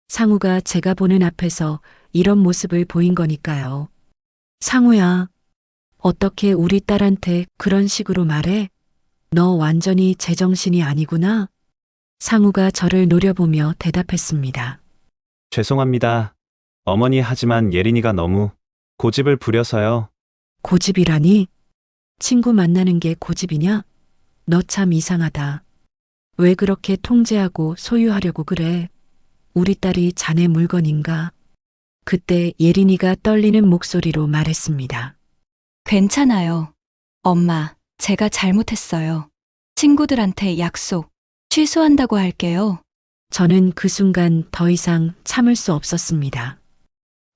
Speaker 1: 상우가 제가 보는 앞에서 이런 모습을 보인 거니까요. 상우야, 어떻게 우리 딸한테 그런 식으로 말해? 너 완전히 제정신이 아니구나? 상우가 저를 노려보며 대답했습니다.
Speaker 2: 죄송합니다. 어머니 하지만 예린이가 너무 고집을 부려서요.
Speaker 1: 고집이라니? 친구 만나는 게 고집이냐? 너 참 이상하다. 왜 그렇게 통제하고 소유하려고 그래? 우리 딸이 자네 물건인가? 그때 예린이가 떨리는 목소리로 말했습니다.
Speaker 3: 괜찮아요. 엄마, 제가 잘못했어요. 친구들한테 약속 취소한다고 할게요.
Speaker 1: 저는 그 순간 더 이상 참을 수 없었습니다.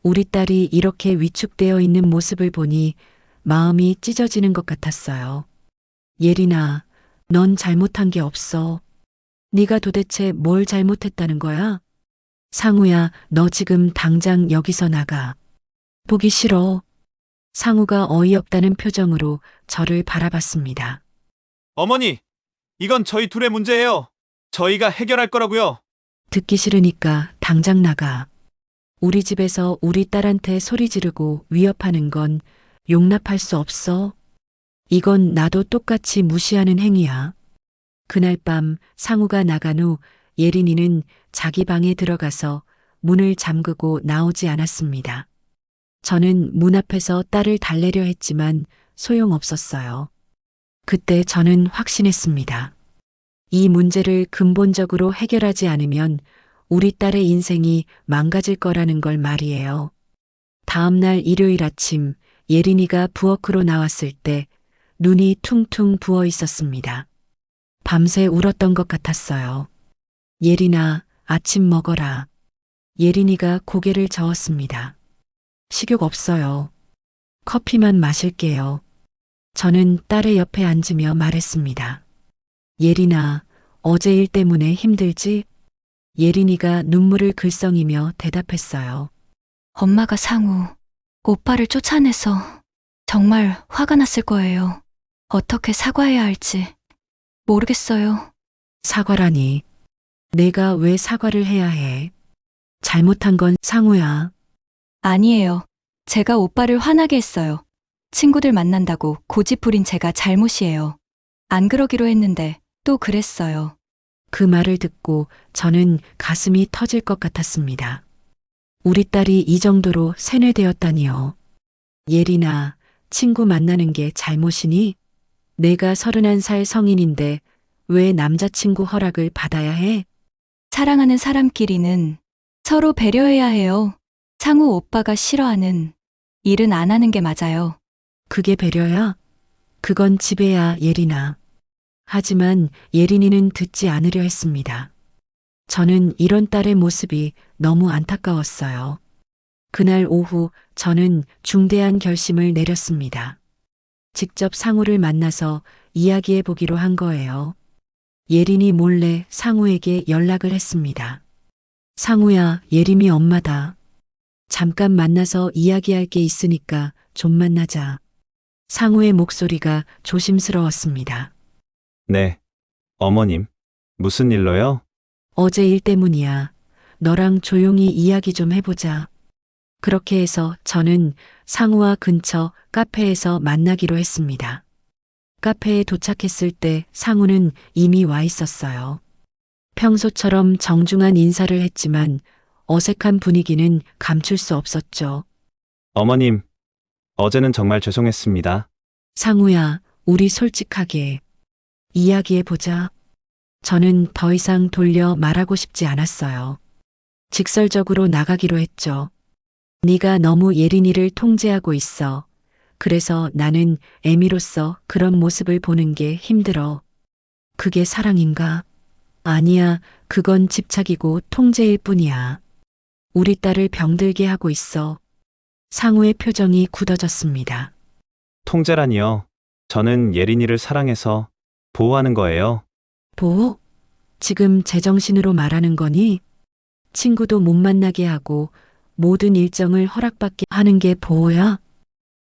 Speaker 1: 우리 딸이 이렇게 위축되어 있는 모습을 보니 마음이 찢어지는 것 같았어요. 예린아, 넌 잘못한 게 없어. 네가 도대체 뭘 잘못했다는 거야? 상우야, 너 지금 당장 여기서 나가. 보기 싫어. 상우가 어이없다는 표정으로 저를 바라봤습니다.
Speaker 2: 어머니, 이건 저희 둘의 문제예요. 저희가 해결할 거라고요.
Speaker 1: 듣기 싫으니까 당장 나가. 우리 집에서 우리 딸한테 소리 지르고 위협하는 건 용납할 수 없어. 이건 나도 똑같이 무시하는 행위야. 그날 밤 상우가 나간 후 예린이는 자기 방에 들어가서 문을 잠그고 나오지 않았습니다. 저는 문 앞에서 딸을 달래려 했지만 소용없었어요. 그때 저는 확신했습니다. 이 문제를 근본적으로 해결하지 않으면 우리 딸의 인생이 망가질 거라는 걸 말이에요. 다음 날 일요일 아침 예린이가 부엌으로 나왔을 때 눈이 퉁퉁 부어 있었습니다. 밤새 울었던 것 같았어요. 예린아, 아침 먹어라. 예린이가 고개를 저었습니다. 식욕 없어요. 커피만 마실게요. 저는 딸의 옆에 앉으며 말했습니다. 예린아, 어제 일 때문에 힘들지? 예린이가 눈물을 글썽이며 대답했어요.
Speaker 3: 엄마가 상우, 오빠를 쫓아내서 정말 화가 났을 거예요. 어떻게 사과해야 할지 모르겠어요.
Speaker 1: 사과라니. 내가 왜 사과를 해야 해? 잘못한 건 상우야.
Speaker 3: 아니에요. 제가 오빠를 화나게 했어요. 친구들 만난다고 고집 부린 제가 잘못이에요. 안 그러기로 했는데 또 그랬어요.
Speaker 1: 그 말을 듣고 저는 가슴이 터질 것 같았습니다. 우리 딸이 이 정도로 세뇌되었다니요. 예린아, 친구 만나는 게 잘못이니? 내가 31살 성인인데 왜 남자친구 허락을 받아야 해?
Speaker 3: 사랑하는 사람끼리는 서로 배려해야 해요. 상우 오빠가 싫어하는 일은 안 하는 게 맞아요.
Speaker 1: 그게 배려야? 그건 지배야, 예린아. 하지만 예린이는 듣지 않으려 했습니다. 저는 이런 딸의 모습이 너무 안타까웠어요. 그날 오후 저는 중대한 결심을 내렸습니다. 직접 상우를 만나서 이야기해 보기로 한 거예요. 예린이 몰래 상우에게 연락을 했습니다. 상우야, 예림이 엄마다. 잠깐 만나서 이야기할 게 있으니까 좀 만나자. 상우의 목소리가 조심스러웠습니다.
Speaker 2: 네. 어머님. 무슨 일로요?
Speaker 1: 어제 일 때문이야. 너랑 조용히 이야기 좀 해보자. 그렇게 해서 저는 상우와 근처 카페에서 만나기로 했습니다. 카페에 도착했을 때 상우는 이미 와 있었어요. 평소처럼 정중한 인사를 했지만 어색한 분위기는 감출 수 없었죠.
Speaker 2: 어머님. 어제는 정말 죄송했습니다.
Speaker 1: 상우야, 우리 솔직하게 이야기해보자. 저는 더 이상 돌려 말하고 싶지 않았어요. 직설적으로 나가기로 했죠. 네가 너무 예린이를 통제하고 있어. 그래서 나는 애미로서 그런 모습을 보는 게 힘들어. 그게 사랑인가? 아니야, 그건 집착이고 통제일 뿐이야. 우리 딸을 병들게 하고 있어. 상우의 표정이 굳어졌습니다.
Speaker 2: 통제라니요. 저는 예린이를 사랑해서 보호하는 거예요.
Speaker 1: 보호? 지금 제정신으로 말하는 거니? 친구도 못 만나게 하고 모든 일정을 허락받게 하는 게 보호야?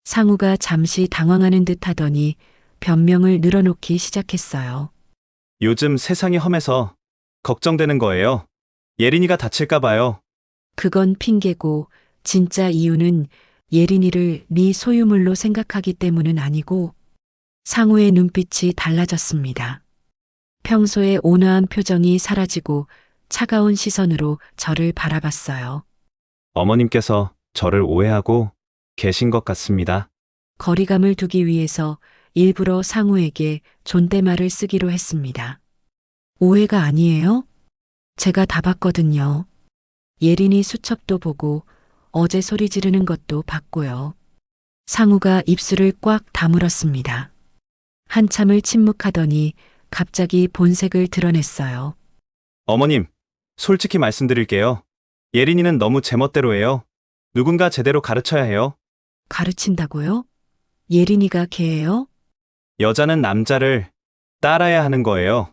Speaker 1: 상우가 잠시 당황하는 듯 하더니 변명을 늘어놓기 시작했어요.
Speaker 2: 요즘 세상이 험해서 걱정되는 거예요. 예린이가 다칠까 봐요.
Speaker 1: 그건 핑계고 진짜 이유는 예린이를 네 소유물로 생각하기 때문은 아니고. 상우의 눈빛이 달라졌습니다. 평소의 온화한 표정이 사라지고 차가운 시선으로 저를 바라봤어요.
Speaker 2: 어머님께서 저를 오해하고 계신 것 같습니다.
Speaker 1: 거리감을 두기 위해서 일부러 상우에게 존댓말을 쓰기로 했습니다. 오해가 아니에요? 제가 다 봤거든요. 예린이 수첩도 보고 어제 소리 지르는 것도 봤고요. 상우가 입술을 꽉 다물었습니다. 한참을 침묵하더니 갑자기 본색을 드러냈어요.
Speaker 2: 어머님, 솔직히 말씀드릴게요. 예린이는 너무 제멋대로예요. 누군가 제대로 가르쳐야 해요.
Speaker 1: 가르친다고요? 예린이가 걔예요?
Speaker 2: 여자는 남자를 따라야 하는 거예요.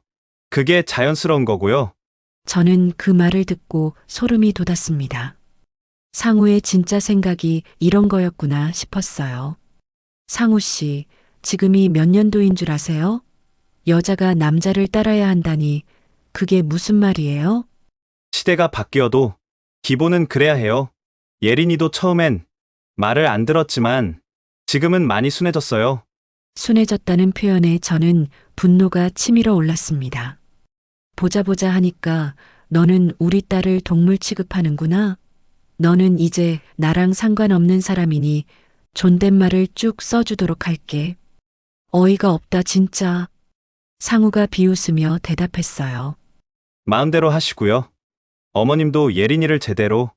Speaker 2: 그게 자연스러운 거고요.
Speaker 1: 저는 그 말을 듣고 소름이 돋았습니다. 상우의 진짜 생각이 이런 거였구나 싶었어요. 상우 씨, 지금이 몇 년도인 줄 아세요? 여자가 남자를 따라야 한다니 그게 무슨 말이에요?
Speaker 2: 시대가 바뀌어도 기본은 그래야 해요. 예린이도 처음엔 말을 안 들었지만 지금은 많이 순해졌어요.
Speaker 1: 순해졌다는 표현에 저는 분노가 치밀어 올랐습니다. 보자 보자 하니까 너는 우리 딸을 동물 취급하는구나. 너는 이제 나랑 상관없는 사람이니 존댓말을 쭉 써주도록 할게. 어이가 없다 진짜. 상우가 비웃으며 대답했어요.
Speaker 2: 마음대로 하시고요. 어머님도 예린이를 제대로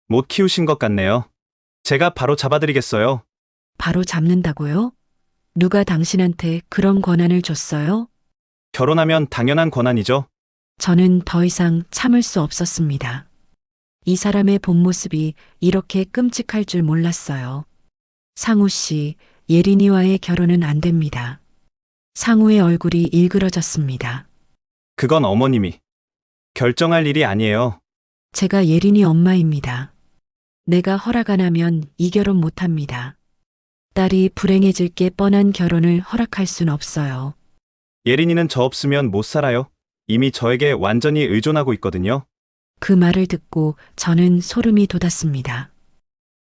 Speaker 2: 못 키우신 것 같네요. 제가 바로 잡아드리겠어요.
Speaker 1: 바로 잡는다고요? 누가 당신한테 그런 권한을 줬어요?
Speaker 2: 결혼하면 당연한 권한이죠.
Speaker 1: 저는 더 이상 참을 수 없었습니다. 이 사람의 본 모습이 이렇게 끔찍할 줄 몰랐어요. 상우 씨, 예린이와의 결혼은 안 됩니다. 상우의 얼굴이 일그러졌습니다.
Speaker 2: 그건 어머님이 결정할 일이 아니에요.
Speaker 1: 제가 예린이 엄마입니다. 내가 허락 안 하면 이 결혼 못 합니다. 딸이 불행해질 게 뻔한 결혼을 허락할 순 없어요.
Speaker 2: 예린이는 저 없으면 못 살아요. 이미 저에게 완전히 의존하고 있거든요.
Speaker 1: 그 말을 듣고 저는 소름이 돋았습니다.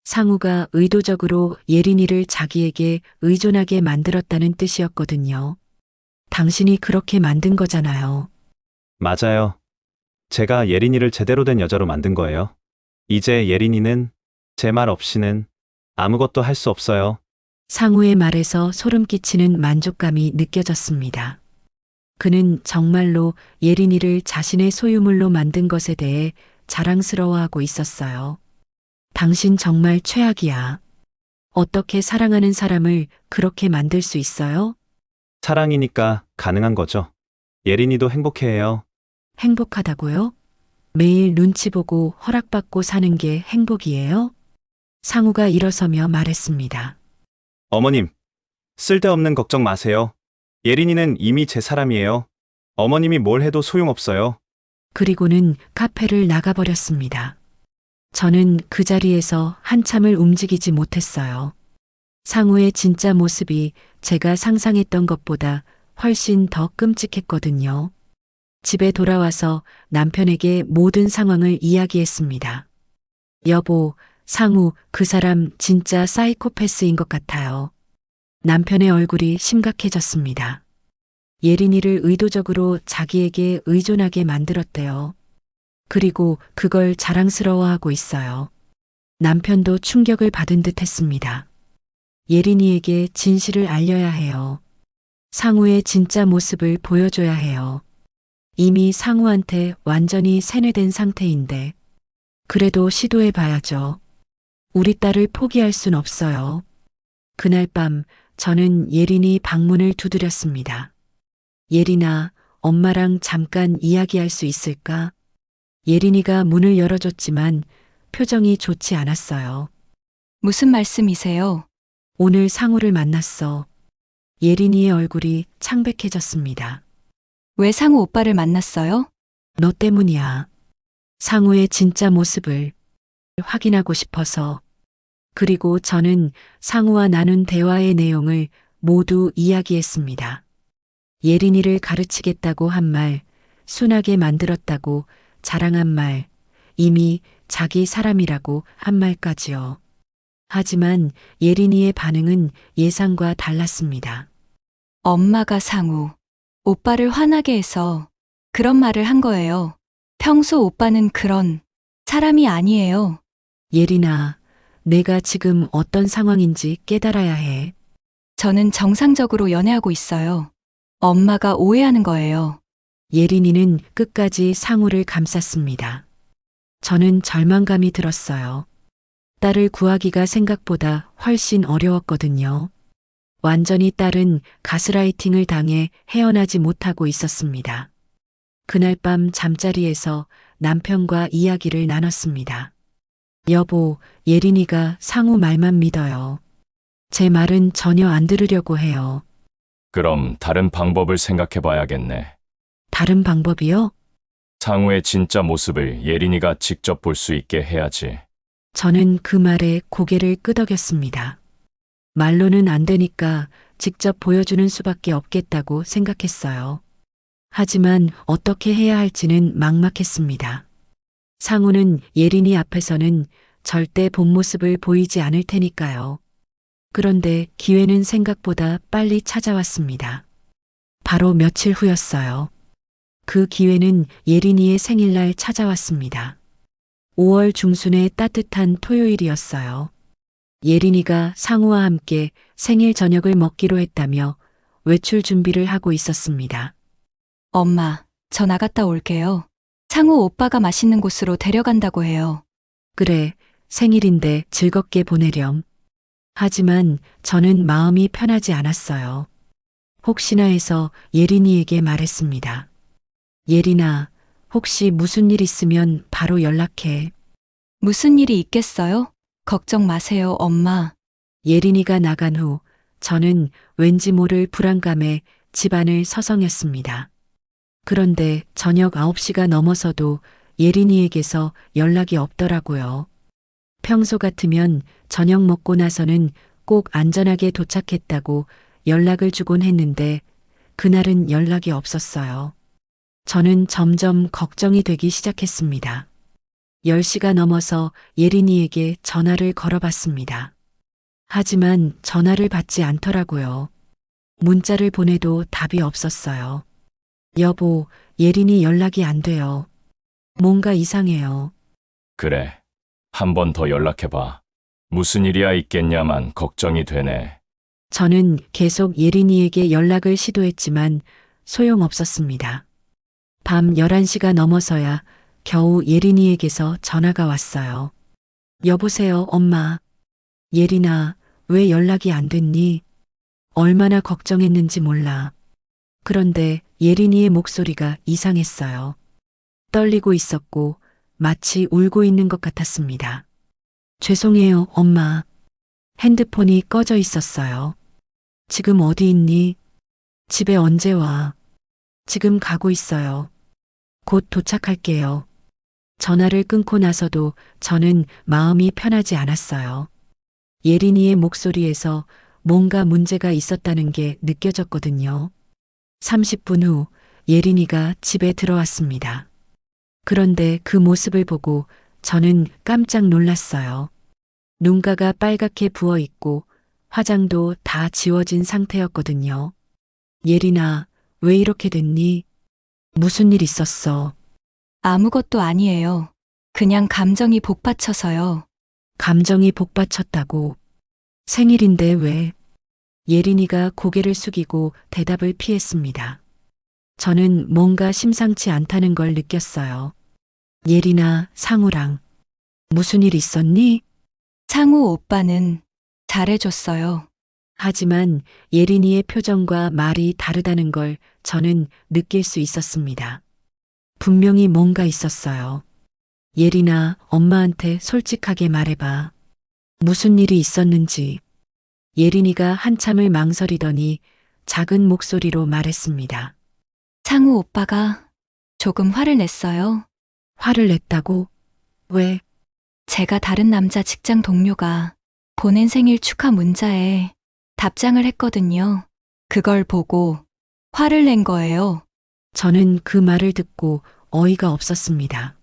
Speaker 1: 상우가 의도적으로 예린이를 자기에게 의존하게 만들었다는 뜻이었거든요. 당신이 그렇게 만든 거잖아요.
Speaker 2: 맞아요. 제가 예린이를 제대로 된 여자로 만든 거예요. 이제 예린이는 제 말 없이는 아무것도 할 수 없어요.
Speaker 1: 상우의 말에서 소름 끼치는 만족감이 느껴졌습니다. 그는 정말로 예린이를 자신의 소유물로 만든 것에 대해 자랑스러워하고 있었어요. 당신 정말 최악이야. 어떻게 사랑하는 사람을 그렇게 만들 수 있어요?
Speaker 2: 사랑이니까 가능한 거죠. 예린이도 행복해해요.
Speaker 1: 행복하다고요? 매일 눈치 보고 허락받고 사는 게 행복이에요? 상우가 일어서며 말했습니다.
Speaker 2: 어머님, 쓸데없는 걱정 마세요. 예린이는 이미 제 사람이에요. 어머님이 뭘 해도 소용없어요.
Speaker 1: 그리고는 카페를 나가버렸습니다. 저는 그 자리에서 한참을 움직이지 못했어요. 상우의 진짜 모습이 제가 상상했던 것보다 훨씬 더 끔찍했거든요. 집에 돌아와서 남편에게 모든 상황을 이야기했습니다. 여보, 상우, 그 사람 진짜 사이코패스인 것 같아요. 남편의 얼굴이 심각해졌습니다. 예린이를 의도적으로 자기에게 의존하게 만들었대요. 그리고 그걸 자랑스러워하고 있어요. 남편도 충격을 받은 듯 했습니다. 예린이에게 진실을 알려야 해요. 상우의 진짜 모습을 보여줘야 해요. 이미 상우한테 완전히 세뇌된 상태인데. 그래도 시도해 봐야죠. 우리 딸을 포기할 순 없어요. 그날 밤 저는 예린이 방문을 두드렸습니다. 예린아, 엄마랑 잠깐 이야기할 수 있을까? 예린이가 문을 열어줬지만 표정이 좋지 않았어요.
Speaker 3: 무슨 말씀이세요?
Speaker 1: 오늘 상우를 만났어. 예린이의 얼굴이 창백해졌습니다.
Speaker 3: 왜 상우 오빠를 만났어요?
Speaker 1: 너 때문이야. 상우의 진짜 모습을 확인하고 싶어서. 그리고 저는 상우와 나눈 대화의 내용을 모두 이야기했습니다. 예린이를 가르치겠다고 한 말, 순하게 만들었다고 자랑한 말, 이미 자기 사람이라고 한 말까지요. 하지만 예린이의 반응은 예상과 달랐습니다.
Speaker 3: 엄마가 상우, 오빠를 화나게 해서 그런 말을 한 거예요. 평소 오빠는 그런 사람이 아니에요.
Speaker 1: 예린아, 내가 지금 어떤 상황인지 깨달아야 해.
Speaker 3: 저는 정상적으로 연애하고 있어요. 엄마가 오해하는 거예요.
Speaker 1: 예린이는 끝까지 상우를 감쌌습니다. 저는 절망감이 들었어요. 딸을 구하기가 생각보다 훨씬 어려웠거든요. 완전히 딸은 가스라이팅을 당해 헤어나지 못하고 있었습니다. 그날 밤 잠자리에서 남편과 이야기를 나눴습니다. 여보, 예린이가 상우 말만 믿어요. 제 말은 전혀 안 들으려고 해요.
Speaker 4: 그럼 다른 방법을 생각해 봐야겠네.
Speaker 1: 다른 방법이요?
Speaker 4: 상우의 진짜 모습을 예린이가 직접 볼 수 있게 해야지.
Speaker 1: 저는 그 말에 고개를 끄덕였습니다. 말로는 안 되니까 직접 보여주는 수밖에 없겠다고 생각했어요. 하지만 어떻게 해야 할지는 막막했습니다. 상우는 예린이 앞에서는 절대 본 모습을 보이지 않을 테니까요. 그런데 기회는 생각보다 빨리 찾아왔습니다. 바로 며칠 후였어요. 그 기회는 예린이의 생일날 찾아왔습니다. 5월 중순의 따뜻한 토요일이었어요. 예린이가 상우와 함께 생일 저녁을 먹기로 했다며 외출 준비를 하고 있었습니다.
Speaker 3: 엄마, 저 나갔다 올게요. 상우 오빠가 맛있는 곳으로 데려간다고 해요.
Speaker 1: 그래, 생일인데 즐겁게 보내렴. 하지만 저는 마음이 편하지 않았어요. 혹시나 해서 예린이에게 말했습니다. 예린아, 혹시 무슨 일 있으면 바로 연락해.
Speaker 3: 무슨 일이 있겠어요? 걱정 마세요, 엄마.
Speaker 1: 예린이가 나간 후 저는 왠지 모를 불안감에 집안을 서성였습니다. 그런데 저녁 9시가 넘어서도 예린이에게서 연락이 없더라고요. 평소 같으면 저녁 먹고 나서는 꼭 안전하게 도착했다고 연락을 주곤 했는데 그날은 연락이 없었어요. 저는 점점 걱정이 되기 시작했습니다. 10시가 넘어서 예린이에게 전화를 걸어봤습니다. 하지만 전화를 받지 않더라고요. 문자를 보내도 답이 없었어요. 여보, 예린이 연락이 안 돼요. 뭔가 이상해요.
Speaker 4: 그래. 한 번 더 연락해봐. 무슨 일이야 있겠냐만 걱정이 되네.
Speaker 1: 저는 계속 예린이에게 연락을 시도했지만 소용없었습니다. 밤 11시가 넘어서야 겨우 예린이에게서 전화가 왔어요. 여보세요, 엄마. 예린아, 왜 연락이 안 됐니? 얼마나 걱정했는지 몰라. 그런데 예린이의 목소리가 이상했어요. 떨리고 있었고 마치 울고 있는 것 같았습니다. 죄송해요, 엄마. 핸드폰이 꺼져 있었어요. 지금 어디 있니? 집에 언제 와? 지금 가고 있어요. 곧 도착할게요. 전화를 끊고 나서도 저는 마음이 편하지 않았어요. 예린이의 목소리에서 뭔가 문제가 있었다는 게 느껴졌거든요. 30분 후 예린이가 집에 들어왔습니다. 그런데 그 모습을 보고 저는 깜짝 놀랐어요. 눈가가 빨갛게 부어 있고 화장도 다 지워진 상태였거든요. 예린아, 왜 이렇게 됐니? 무슨 일 있었어?
Speaker 3: 아무것도 아니에요. 그냥 감정이 복받쳐서요.
Speaker 1: 감정이 복받쳤다고. 생일인데 왜? 예린이가 고개를 숙이고 대답을 피했습니다. 저는 뭔가 심상치 않다는 걸 느꼈어요. 예린아, 상우랑 무슨 일 있었니?
Speaker 3: 상우 오빠는 잘해줬어요.
Speaker 1: 하지만 예린이의 표정과 말이 다르다는 걸 저는 느낄 수 있었습니다. 분명히 뭔가 있었어요. 예린아, 엄마한테 솔직하게 말해봐. 무슨 일이 있었는지. 예린이가 한참을 망설이더니 작은 목소리로 말했습니다.
Speaker 3: 상우 오빠가 조금 화를 냈어요.
Speaker 1: 화를 냈다고? 왜?
Speaker 3: 제가 다른 남자 직장 동료가 보낸 생일 축하 문자에 답장을 했거든요. 그걸 보고 화를 낸 거예요.
Speaker 1: 저는 그 말을 듣고 어이가 없었습니다.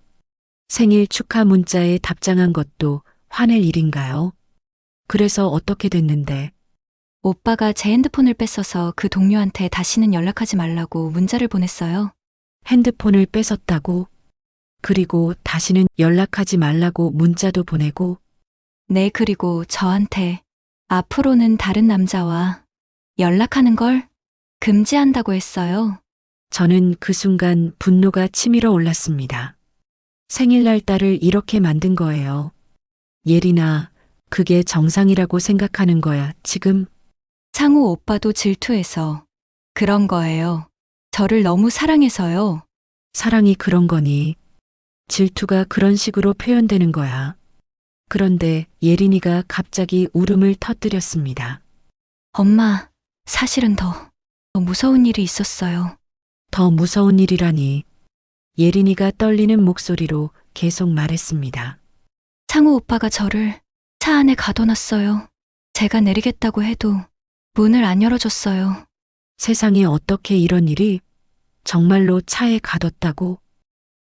Speaker 1: 생일 축하 문자에 답장한 것도 화낼 일인가요? 그래서 어떻게 됐는데?
Speaker 3: 오빠가 제 핸드폰을 뺏어서 그 동료한테 다시는 연락하지 말라고 문자를 보냈어요.
Speaker 1: 핸드폰을 뺏었다고? 그리고 다시는 연락하지 말라고 문자도 보내고?
Speaker 3: 네, 그리고 저한테 앞으로는 다른 남자와 연락하는 걸 금지한다고 했어요.
Speaker 1: 저는 그 순간 분노가 치밀어 올랐습니다. 생일날 딸을 이렇게 만든 거예요. 예린아, 그게 정상이라고 생각하는 거야, 지금?
Speaker 3: 상우 오빠도 질투해서 그런 거예요. 저를 너무 사랑해서요.
Speaker 1: 사랑이 그런 거니. 질투가 그런 식으로 표현되는 거야. 그런데 예린이가 갑자기 울음을 터뜨렸습니다.
Speaker 3: 엄마, 사실은 더 무서운 일이 있었어요.
Speaker 1: 더 무서운 일이라니. 예린이가 떨리는 목소리로 계속 말했습니다.
Speaker 3: 상우 오빠가 저를 차 안에 가둬놨어요. 제가 내리겠다고 해도 문을 안 열어줬어요.
Speaker 1: 세상에 어떻게 이런 일이? 정말로 차에 가뒀다고?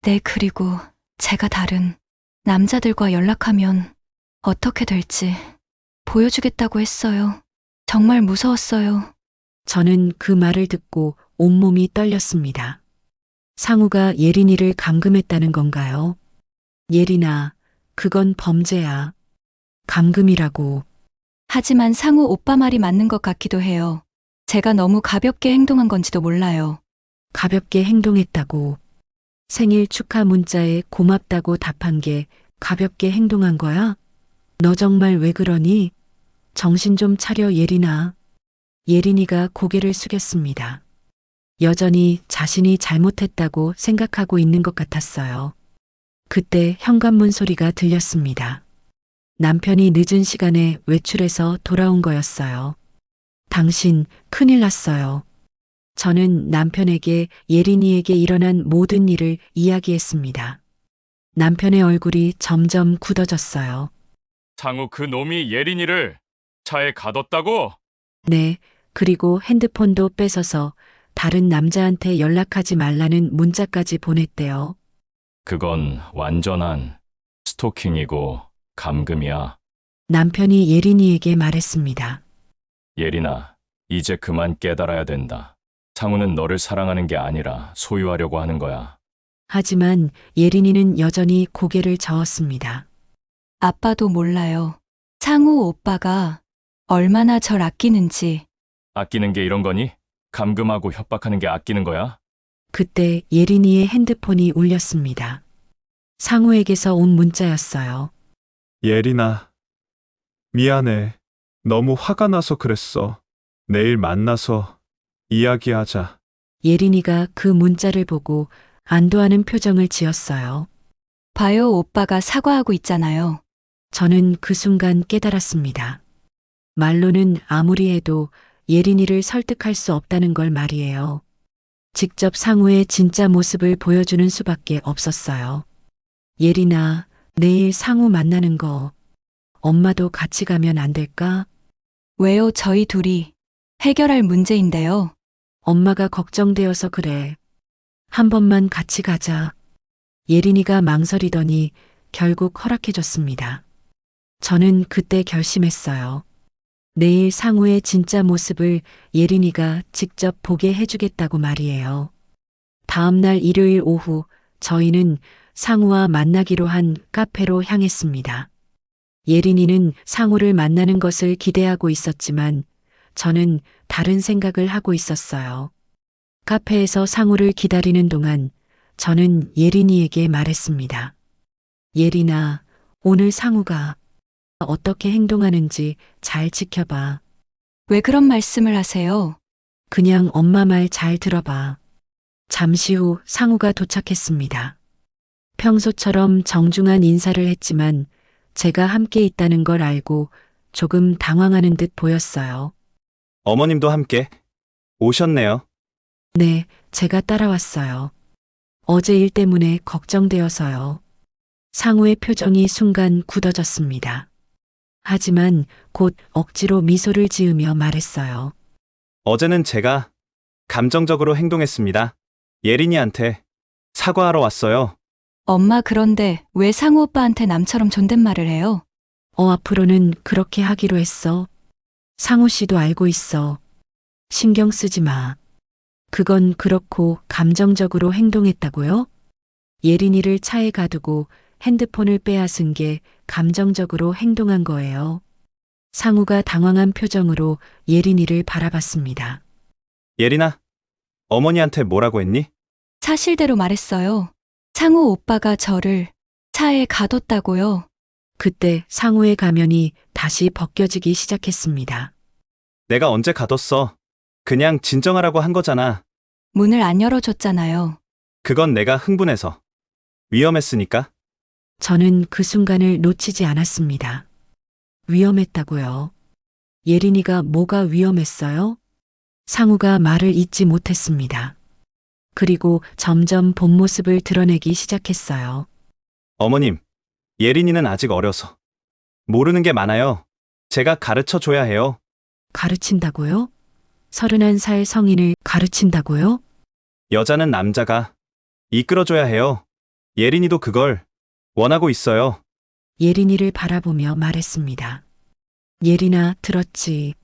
Speaker 3: 네, 그리고 제가 다른 남자들과 연락하면 어떻게 될지 보여주겠다고 했어요. 정말 무서웠어요.
Speaker 1: 저는 그 말을 듣고 온몸이 떨렸습니다. 상우가 예린이를 감금했다는 건가요? 예린아, 그건 범죄야. 감금이라고.
Speaker 3: 하지만 상우 오빠 말이 맞는 것 같기도 해요. 제가 너무 가볍게 행동한 건지도 몰라요.
Speaker 1: 가볍게 행동했다고. 생일 축하 문자에 고맙다고 답한 게 가볍게 행동한 거야? 너 정말 왜 그러니? 정신 좀 차려, 예린아. 예린이가 고개를 숙였습니다. 여전히 자신이 잘못했다고 생각하고 있는 것 같았어요. 그때 현관문 소리가 들렸습니다. 남편이 늦은 시간에 외출해서 돌아온 거였어요. 당신 큰일 났어요. 저는 남편에게 예린이에게 일어난 모든 일을 이야기했습니다. 남편의 얼굴이 점점 굳어졌어요.
Speaker 4: 상우 그 놈이 예린이를 차에 가뒀다고?
Speaker 1: 네, 그리고 핸드폰도 뺏어서 다른 남자한테 연락하지 말라는 문자까지 보냈대요.
Speaker 4: 그건 완전한 스토킹이고 감금이야.
Speaker 1: 남편이 예린이에게 말했습니다.
Speaker 4: 예린아, 이제 그만 깨달아야 된다. 상우는 너를 사랑하는 게 아니라 소유하려고 하는 거야.
Speaker 1: 하지만 예린이는 여전히 고개를 저었습니다.
Speaker 3: 아빠도 몰라요. 상우 오빠가 얼마나 절 아끼는지.
Speaker 4: 아끼는 게 이런 거니? 감금하고 협박하는 게 아끼는 거야?
Speaker 1: 그때 예린이의 핸드폰이 울렸습니다. 상우에게서 온 문자였어요.
Speaker 2: 예린아, 미안해. 너무 화가 나서 그랬어. 내일 만나서 이야기하자.
Speaker 1: 예린이가 그 문자를 보고 안도하는 표정을 지었어요.
Speaker 3: 봐요, 오빠가 사과하고 있잖아요.
Speaker 1: 저는 그 순간 깨달았습니다. 말로는 아무리 해도 예린이를 설득할 수 없다는 걸 말이에요. 직접 상우의 진짜 모습을 보여주는 수밖에 없었어요. 예린아, 내일 상우 만나는 거 엄마도 같이 가면 안 될까?
Speaker 3: 왜요? 저희 둘이 해결할 문제인데요.
Speaker 1: 엄마가 걱정되어서 그래. 한 번만 같이 가자. 예린이가 망설이더니 결국 허락해줬습니다. 저는 그때 결심했어요. 내일 상우의 진짜 모습을 예린이가 직접 보게 해주겠다고 말이에요. 다음날 일요일 오후 저희는 상우와 만나기로 한 카페로 향했습니다. 예린이는 상우를 만나는 것을 기대하고 있었지만 저는 다른 생각을 하고 있었어요. 카페에서 상우를 기다리는 동안 저는 예린이에게 말했습니다. 예린아, 오늘 상우가 어떻게 행동하는지 잘 지켜봐.
Speaker 3: 왜 그런 말씀을 하세요?
Speaker 1: 그냥 엄마 말 잘 들어봐. 잠시 후 상우가 도착했습니다. 평소처럼 정중한 인사를 했지만 제가 함께 있다는 걸 알고 조금 당황하는 듯 보였어요.
Speaker 2: 어머님도 함께 오셨네요.
Speaker 1: 네, 제가 따라왔어요. 어제 일 때문에 걱정되어서요. 상우의 표정이 순간 굳어졌습니다. 하지만 곧 억지로 미소를 지으며 말했어요.
Speaker 2: 어제는 제가 감정적으로 행동했습니다. 예린이한테 사과하러 왔어요.
Speaker 3: 엄마 그런데 왜 상우 오빠한테 남처럼 존댓말을 해요?
Speaker 1: 앞으로는 그렇게 하기로 했어. 상우 씨도 알고 있어. 신경 쓰지 마. 그건 그렇고 감정적으로 행동했다고요? 예린이를 차에 가두고 핸드폰을 빼앗은 게 감정적으로 행동한 거예요. 상우가 당황한 표정으로 예린이를 바라봤습니다.
Speaker 2: 예린아, 어머니한테 뭐라고 했니?
Speaker 3: 사실대로 말했어요. 상우 오빠가 저를 차에 가뒀다고요.
Speaker 1: 그때 상우의 가면이 다시 벗겨지기 시작했습니다.
Speaker 2: 내가 언제 가뒀어? 그냥 진정하라고 한 거잖아.
Speaker 3: 문을 안 열어줬잖아요.
Speaker 2: 그건 내가 흥분해서. 위험했으니까.
Speaker 1: 저는 그 순간을 놓치지 않았습니다. 위험했다고요. 예린이가 뭐가 위험했어요? 상우가 말을 잇지 못했습니다. 그리고 점점 본 모습을 드러내기 시작했어요.
Speaker 2: 어머님, 예린이는 아직 어려서. 모르는 게 많아요. 제가 가르쳐 줘야 해요.
Speaker 1: 가르친다고요? 31살 성인을 가르친다고요?
Speaker 2: 여자는 남자가 이끌어줘야 해요. 예린이도 그걸 원하고 있어요.
Speaker 1: 예린이를 바라보며 말했습니다. 예린아, 들었지.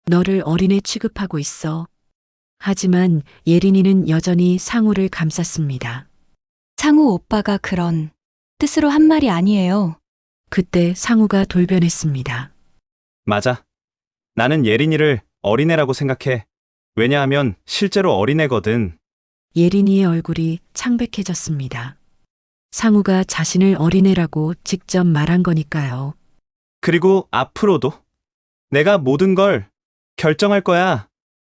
Speaker 1: 너를 어린애 취급하고 있어. 하지만 예린이는 여전히 상우를 감쌌습니다.
Speaker 3: 상우 오빠가 그런 뜻으로 한 말이 아니에요.
Speaker 1: 그때 상우가 돌변했습니다.
Speaker 2: 맞아. 나는 예린이를 어린애라고 생각해. 왜냐하면 실제로 어린애거든.
Speaker 1: 예린이의 얼굴이 창백해졌습니다. 상우가 자신을 어린애라고 직접 말한 거니까요.
Speaker 2: 그리고 앞으로도 내가 모든 걸 결정할 거야.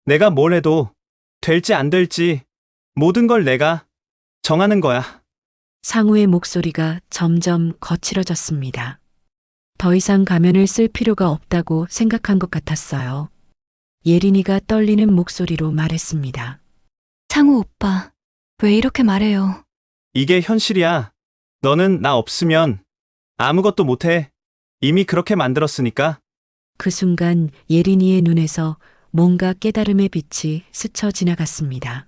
Speaker 2: 내가 뭘 해도 될지 안 될지 모든 걸 내가 정하는 거야.
Speaker 1: 상우의 목소리가 점점 거칠어졌습니다. 더 이상 가면을 쓸 필요가 없다고 생각한 것 같았어요. 예린이가 떨리는 목소리로 말했습니다.
Speaker 3: 상우 오빠, 왜 이렇게 말해요?
Speaker 2: 이게 현실이야. 너는 나 없으면 아무것도 못해. 이미 그렇게 만들었으니까.
Speaker 1: 그 순간 예린이의 눈에서 뭔가 깨달음의 빛이 스쳐 지나갔습니다.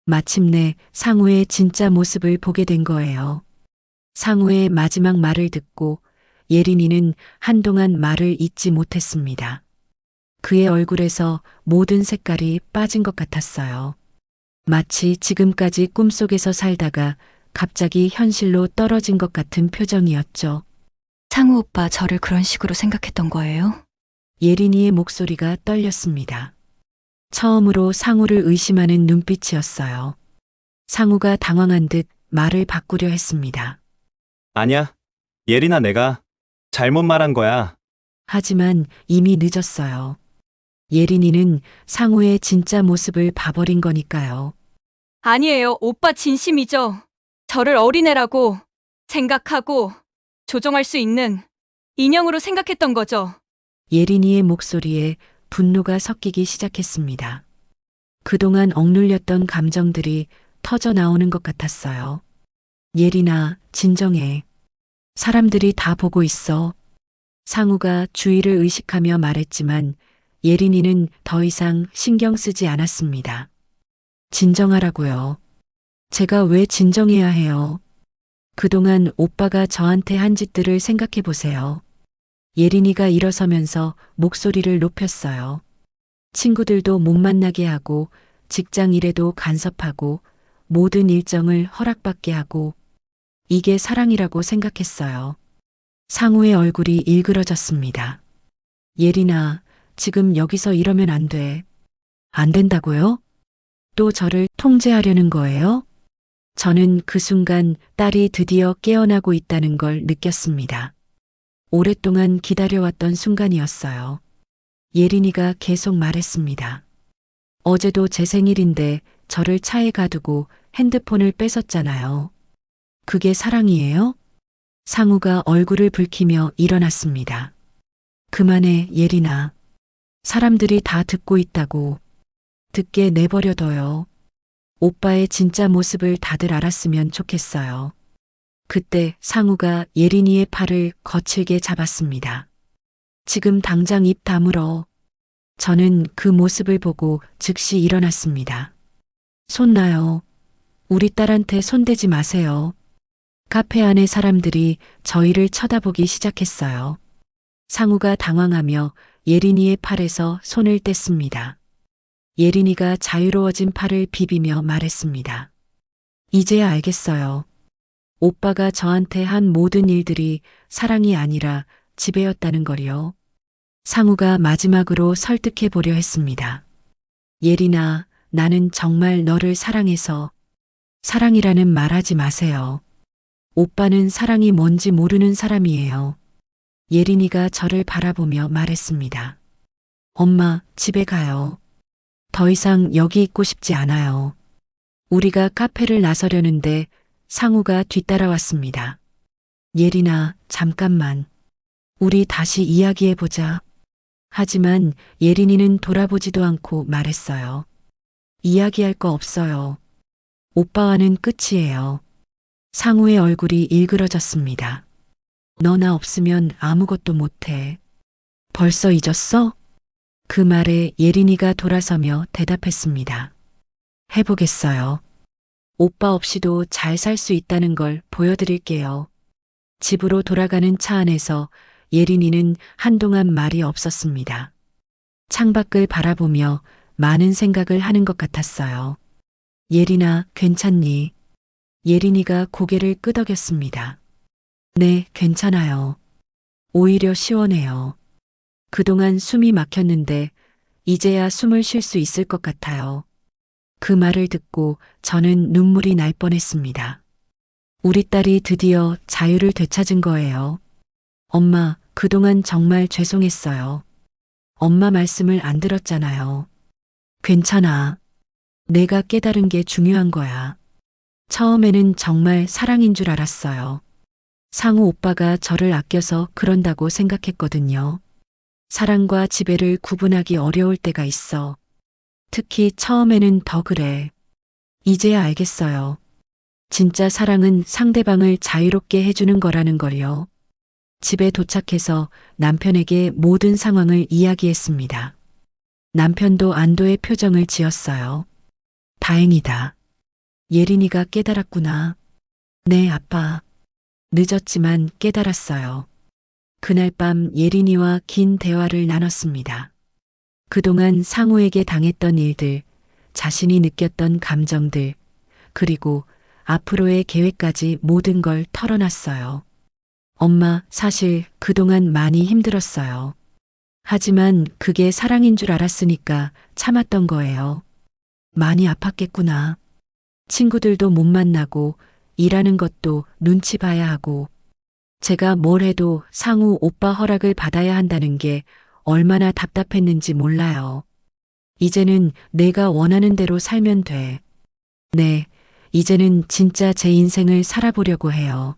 Speaker 1: 마침내 상우의 진짜 모습을 보게 된 거예요. 상우의 마지막 말을 듣고 예린이는 한동안 말을 잇지 못했습니다. 그의 얼굴에서 모든 색깔이 빠진 것 같았어요. 마치 지금까지 꿈속에서 살다가 갑자기 현실로 떨어진 것 같은 표정이었죠.
Speaker 3: 상우 오빠 저를 그런 식으로 생각했던 거예요?
Speaker 1: 예린이의 목소리가 떨렸습니다. 처음으로 상우를 의심하는 눈빛이었어요. 상우가 당황한 듯 말을 바꾸려 했습니다.
Speaker 2: 아니야. 예린아, 내가 잘못 말한 거야.
Speaker 1: 하지만 이미 늦었어요. 예린이는 상우의 진짜 모습을 봐버린 거니까요.
Speaker 3: 아니에요. 오빠 진심이죠. 저를 어린애라고 생각하고 조종할 수 있는 인형으로 생각했던 거죠.
Speaker 1: 예린이의 목소리에 분노가 섞이기 시작했습니다. 그동안 억눌렸던 감정들이 터져 나오는 것 같았어요. 예린아, 진정해. 사람들이 다 보고 있어. 상우가 주의를 의식하며 말했지만 예린이는 더 이상 신경 쓰지 않았습니다. 진정하라고요. 제가 왜 진정해야 해요? 그동안 오빠가 저한테 한 짓들을 생각해 보세요. 예린이가 일어서면서 목소리를 높였어요. 친구들도 못 만나게 하고 직장 일에도 간섭하고 모든 일정을 허락받게 하고 이게 사랑이라고 생각했어요. 상우의 얼굴이 일그러졌습니다. 예린아, 지금 여기서 이러면 안 돼. 안 된다고요? 또 저를 통제하려는 거예요? 저는 그 순간 딸이 드디어 깨어나고 있다는 걸 느꼈습니다. 오랫동안 기다려왔던 순간이었어요. 예린이가 계속 말했습니다. 어제도 제 생일인데 저를 차에 가두고 핸드폰을 뺏었잖아요. 그게 사랑이에요? 상우가 얼굴을 붉히며 일어났습니다. 그만해, 예린아. 사람들이 다 듣고 있다고. 듣게 내버려둬요. 오빠의 진짜 모습을 다들 알았으면 좋겠어요. 그때 상우가 예린이의 팔을 거칠게 잡았습니다. 지금 당장 입 다물어. 저는 그 모습을 보고 즉시 일어났습니다. 손 놔요. 우리 딸한테 손대지 마세요. 카페 안의 사람들이 저희를 쳐다보기 시작했어요. 상우가 당황하며 예린이의 팔에서 손을 뗐습니다. 예린이가 자유로워진 팔을 비비며 말했습니다. 이제야 알겠어요. 오빠가 저한테 한 모든 일들이 사랑이 아니라 지배였다는 걸요. 상우가 마지막으로 설득해 보려 했습니다. 예린아, 나는 정말 너를 사랑해서. 사랑이라는 말 하지 마세요. 오빠는 사랑이 뭔지 모르는 사람이에요. 예린이가 저를 바라보며 말했습니다. 엄마, 집에 가요. 더 이상 여기 있고 싶지 않아요. 우리가 카페를 나서려는데 상우가 뒤따라왔습니다. 예린아, 잠깐만. 우리 다시 이야기해보자. 하지만 예린이는 돌아보지도 않고 말했어요. 이야기할 거 없어요. 오빠와는 끝이에요. 상우의 얼굴이 일그러졌습니다. 너 나 없으면 아무것도 못해. 벌써 잊었어? 그 말에 예린이가 돌아서며 대답했습니다. 해보겠어요. 오빠 없이도 잘 살 수 있다는 걸 보여드릴게요. 집으로 돌아가는 차 안에서 예린이는 한동안 말이 없었습니다. 창밖을 바라보며 많은 생각을 하는 것 같았어요. 예린아, 괜찮니? 예린이가 고개를 끄덕였습니다. 네, 괜찮아요. 오히려 시원해요. 그동안 숨이 막혔는데 이제야 숨을 쉴 수 있을 것 같아요. 그 말을 듣고 저는 눈물이 날 뻔했습니다. 우리 딸이 드디어 자유를 되찾은 거예요. 엄마, 그동안 정말 죄송했어요. 엄마 말씀을 안 들었잖아요. 괜찮아. 내가 깨달은 게 중요한 거야. 처음에는 정말 사랑인 줄 알았어요. 상우 오빠가 저를 아껴서 그런다고 생각했거든요. 사랑과 지배를 구분하기 어려울 때가 있어. 특히 처음에는 더 그래. 이제야 알겠어요. 진짜 사랑은 상대방을 자유롭게 해주는 거라는 걸요. 집에 도착해서 남편에게 모든 상황을 이야기했습니다. 남편도 안도의 표정을 지었어요. 다행이다. 예린이가 깨달았구나. 네, 아빠. 늦었지만 깨달았어요. 그날 밤 예린이와 긴 대화를 나눴습니다. 그동안 상우에게 당했던 일들, 자신이 느꼈던 감정들, 그리고 앞으로의 계획까지 모든 걸 털어놨어요. 엄마, 사실 그동안 많이 힘들었어요. 하지만 그게 사랑인 줄 알았으니까 참았던 거예요. 많이 아팠겠구나. 친구들도 못 만나고 일하는 것도 눈치 봐야 하고 제가 뭘 해도 상우 오빠 허락을 받아야 한다는 게 얼마나 답답했는지 몰라요. 이제는 내가 원하는 대로 살면 돼. 네, 이제는 진짜 제 인생을 살아보려고 해요.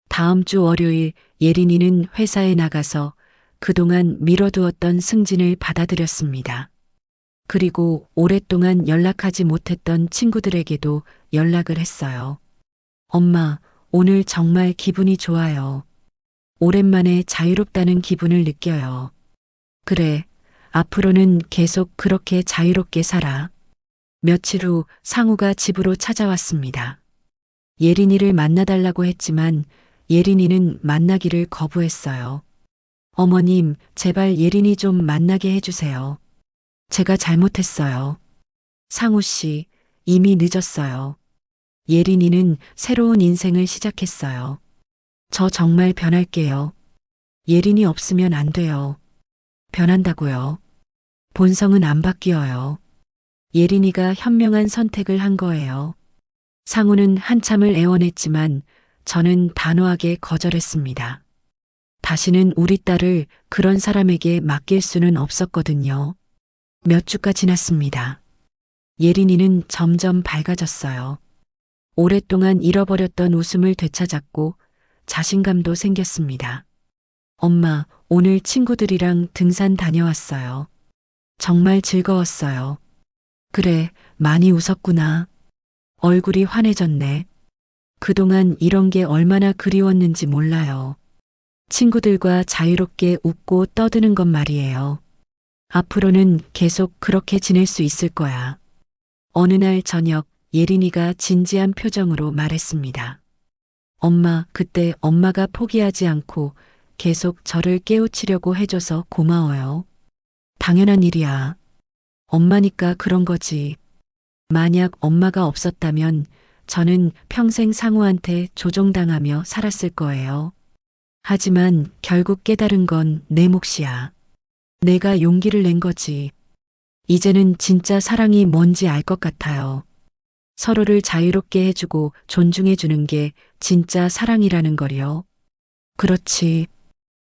Speaker 1: 다음 주 월요일 예린이는 회사에 나가서 그동안 미뤄두었던 승진을 받아들였습니다. 그리고 오랫동안 연락하지 못했던 친구들에게도 연락을 했어요. 엄마, 오늘 정말 기분이 좋아요. 오랜만에 자유롭다는 기분을 느껴요. 그래, 앞으로는 계속 그렇게 자유롭게 살아. 며칠 후 상우가 집으로 찾아왔습니다. 예린이를 만나달라고 했지만 예린이는 만나기를 거부했어요. 어머님, 제발 예린이 좀 만나게 해주세요. 제가 잘못했어요. 상우 씨, 이미 늦었어요. 예린이는 새로운 인생을 시작했어요. 저 정말 변할게요. 예린이 없으면 안 돼요. 변한다고요. 본성은 안 바뀌어요. 예린이가 현명한 선택을 한 거예요. 상우는 한참을 애원했지만 저는 단호하게 거절했습니다. 다시는 우리 딸을 그런 사람에게 맡길 수는 없었거든요. 몇 주가 지났습니다. 예린이는 점점 밝아졌어요. 오랫동안 잃어버렸던 웃음을 되찾았고 자신감도 생겼습니다. 엄마, 오늘 친구들이랑 등산 다녀왔어요. 정말 즐거웠어요. 그래, 많이 웃었구나. 얼굴이 환해졌네. 그동안 이런 게 얼마나 그리웠는지 몰라요. 친구들과 자유롭게 웃고 떠드는 것 말이에요. 앞으로는 계속 그렇게 지낼 수 있을 거야. 어느 날 저녁 예린이가 진지한 표정으로 말했습니다. 엄마, 그때 엄마가 포기하지 않고 계속 저를 깨우치려고 해줘서 고마워요. 당연한 일이야. 엄마니까 그런 거지. 만약 엄마가 없었다면 저는 평생 상우한테 조종당하며 살았을 거예요. 하지만 결국 깨달은 건 내 몫이야. 내가 용기를 낸 거지. 이제는 진짜 사랑이 뭔지 알 것 같아요. 서로를 자유롭게 해주고 존중해주는 게 진짜 사랑이라는 거요. 그렇지.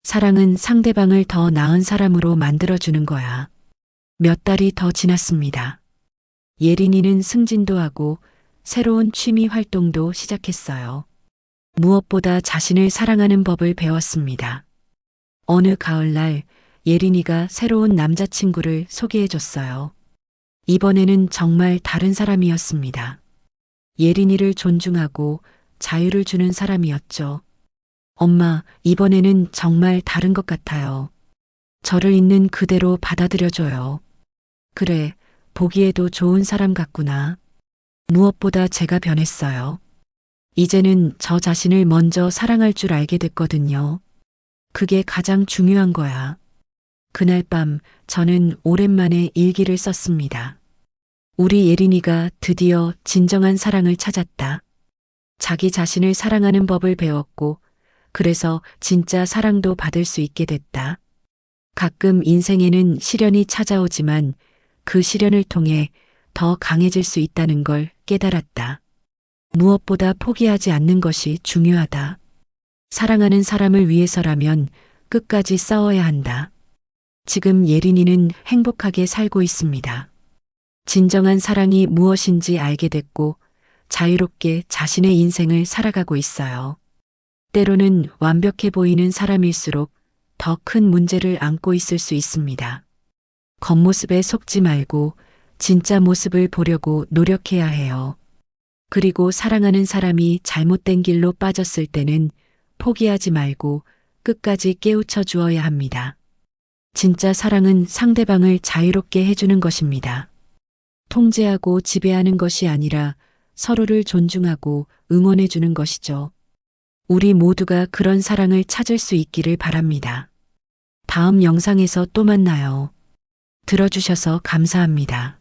Speaker 1: 사랑은 상대방을 더 나은 사람으로 만들어주는 거야. 몇 달이 더 지났습니다. 예린이는 승진도 하고 새로운 취미 활동도 시작했어요. 무엇보다 자신을 사랑하는 법을 배웠습니다. 어느 가을날 예린이가 새로운 남자친구를 소개해줬어요. 이번에는 정말 다른 사람이었습니다. 예린이를 존중하고 자유를 주는 사람이었죠. 엄마, 이번에는 정말 다른 것 같아요. 저를 있는 그대로 받아들여줘요. 그래, 보기에도 좋은 사람 같구나. 무엇보다 제가 변했어요. 이제는 저 자신을 먼저 사랑할 줄 알게 됐거든요. 그게 가장 중요한 거야. 그날 밤 저는 오랜만에 일기를 썼습니다. 우리 예린이가 드디어 진정한 사랑을 찾았다. 자기 자신을 사랑하는 법을 배웠고, 그래서 진짜 사랑도 받을 수 있게 됐다. 가끔 인생에는 시련이 찾아오지만 그 시련을 통해 더 강해질 수 있다는 걸 깨달았다. 무엇보다 포기하지 않는 것이 중요하다. 사랑하는 사람을 위해서라면 끝까지 싸워야 한다. 지금 예린이는 행복하게 살고 있습니다. 진정한 사랑이 무엇인지 알게 됐고 자유롭게 자신의 인생을 살아가고 있어요. 때로는 완벽해 보이는 사람일수록 더 큰 문제를 안고 있을 수 있습니다. 겉모습에 속지 말고 진짜 모습을 보려고 노력해야 해요. 그리고 사랑하는 사람이 잘못된 길로 빠졌을 때는 포기하지 말고 끝까지 깨우쳐 주어야 합니다. 진짜 사랑은 상대방을 자유롭게 해주는 것입니다. 통제하고 지배하는 것이 아니라 서로를 존중하고 응원해 주는 것이죠. 우리 모두가 그런 사랑을 찾을 수 있기를 바랍니다. 다음 영상에서 또 만나요. 들어주셔서 감사합니다.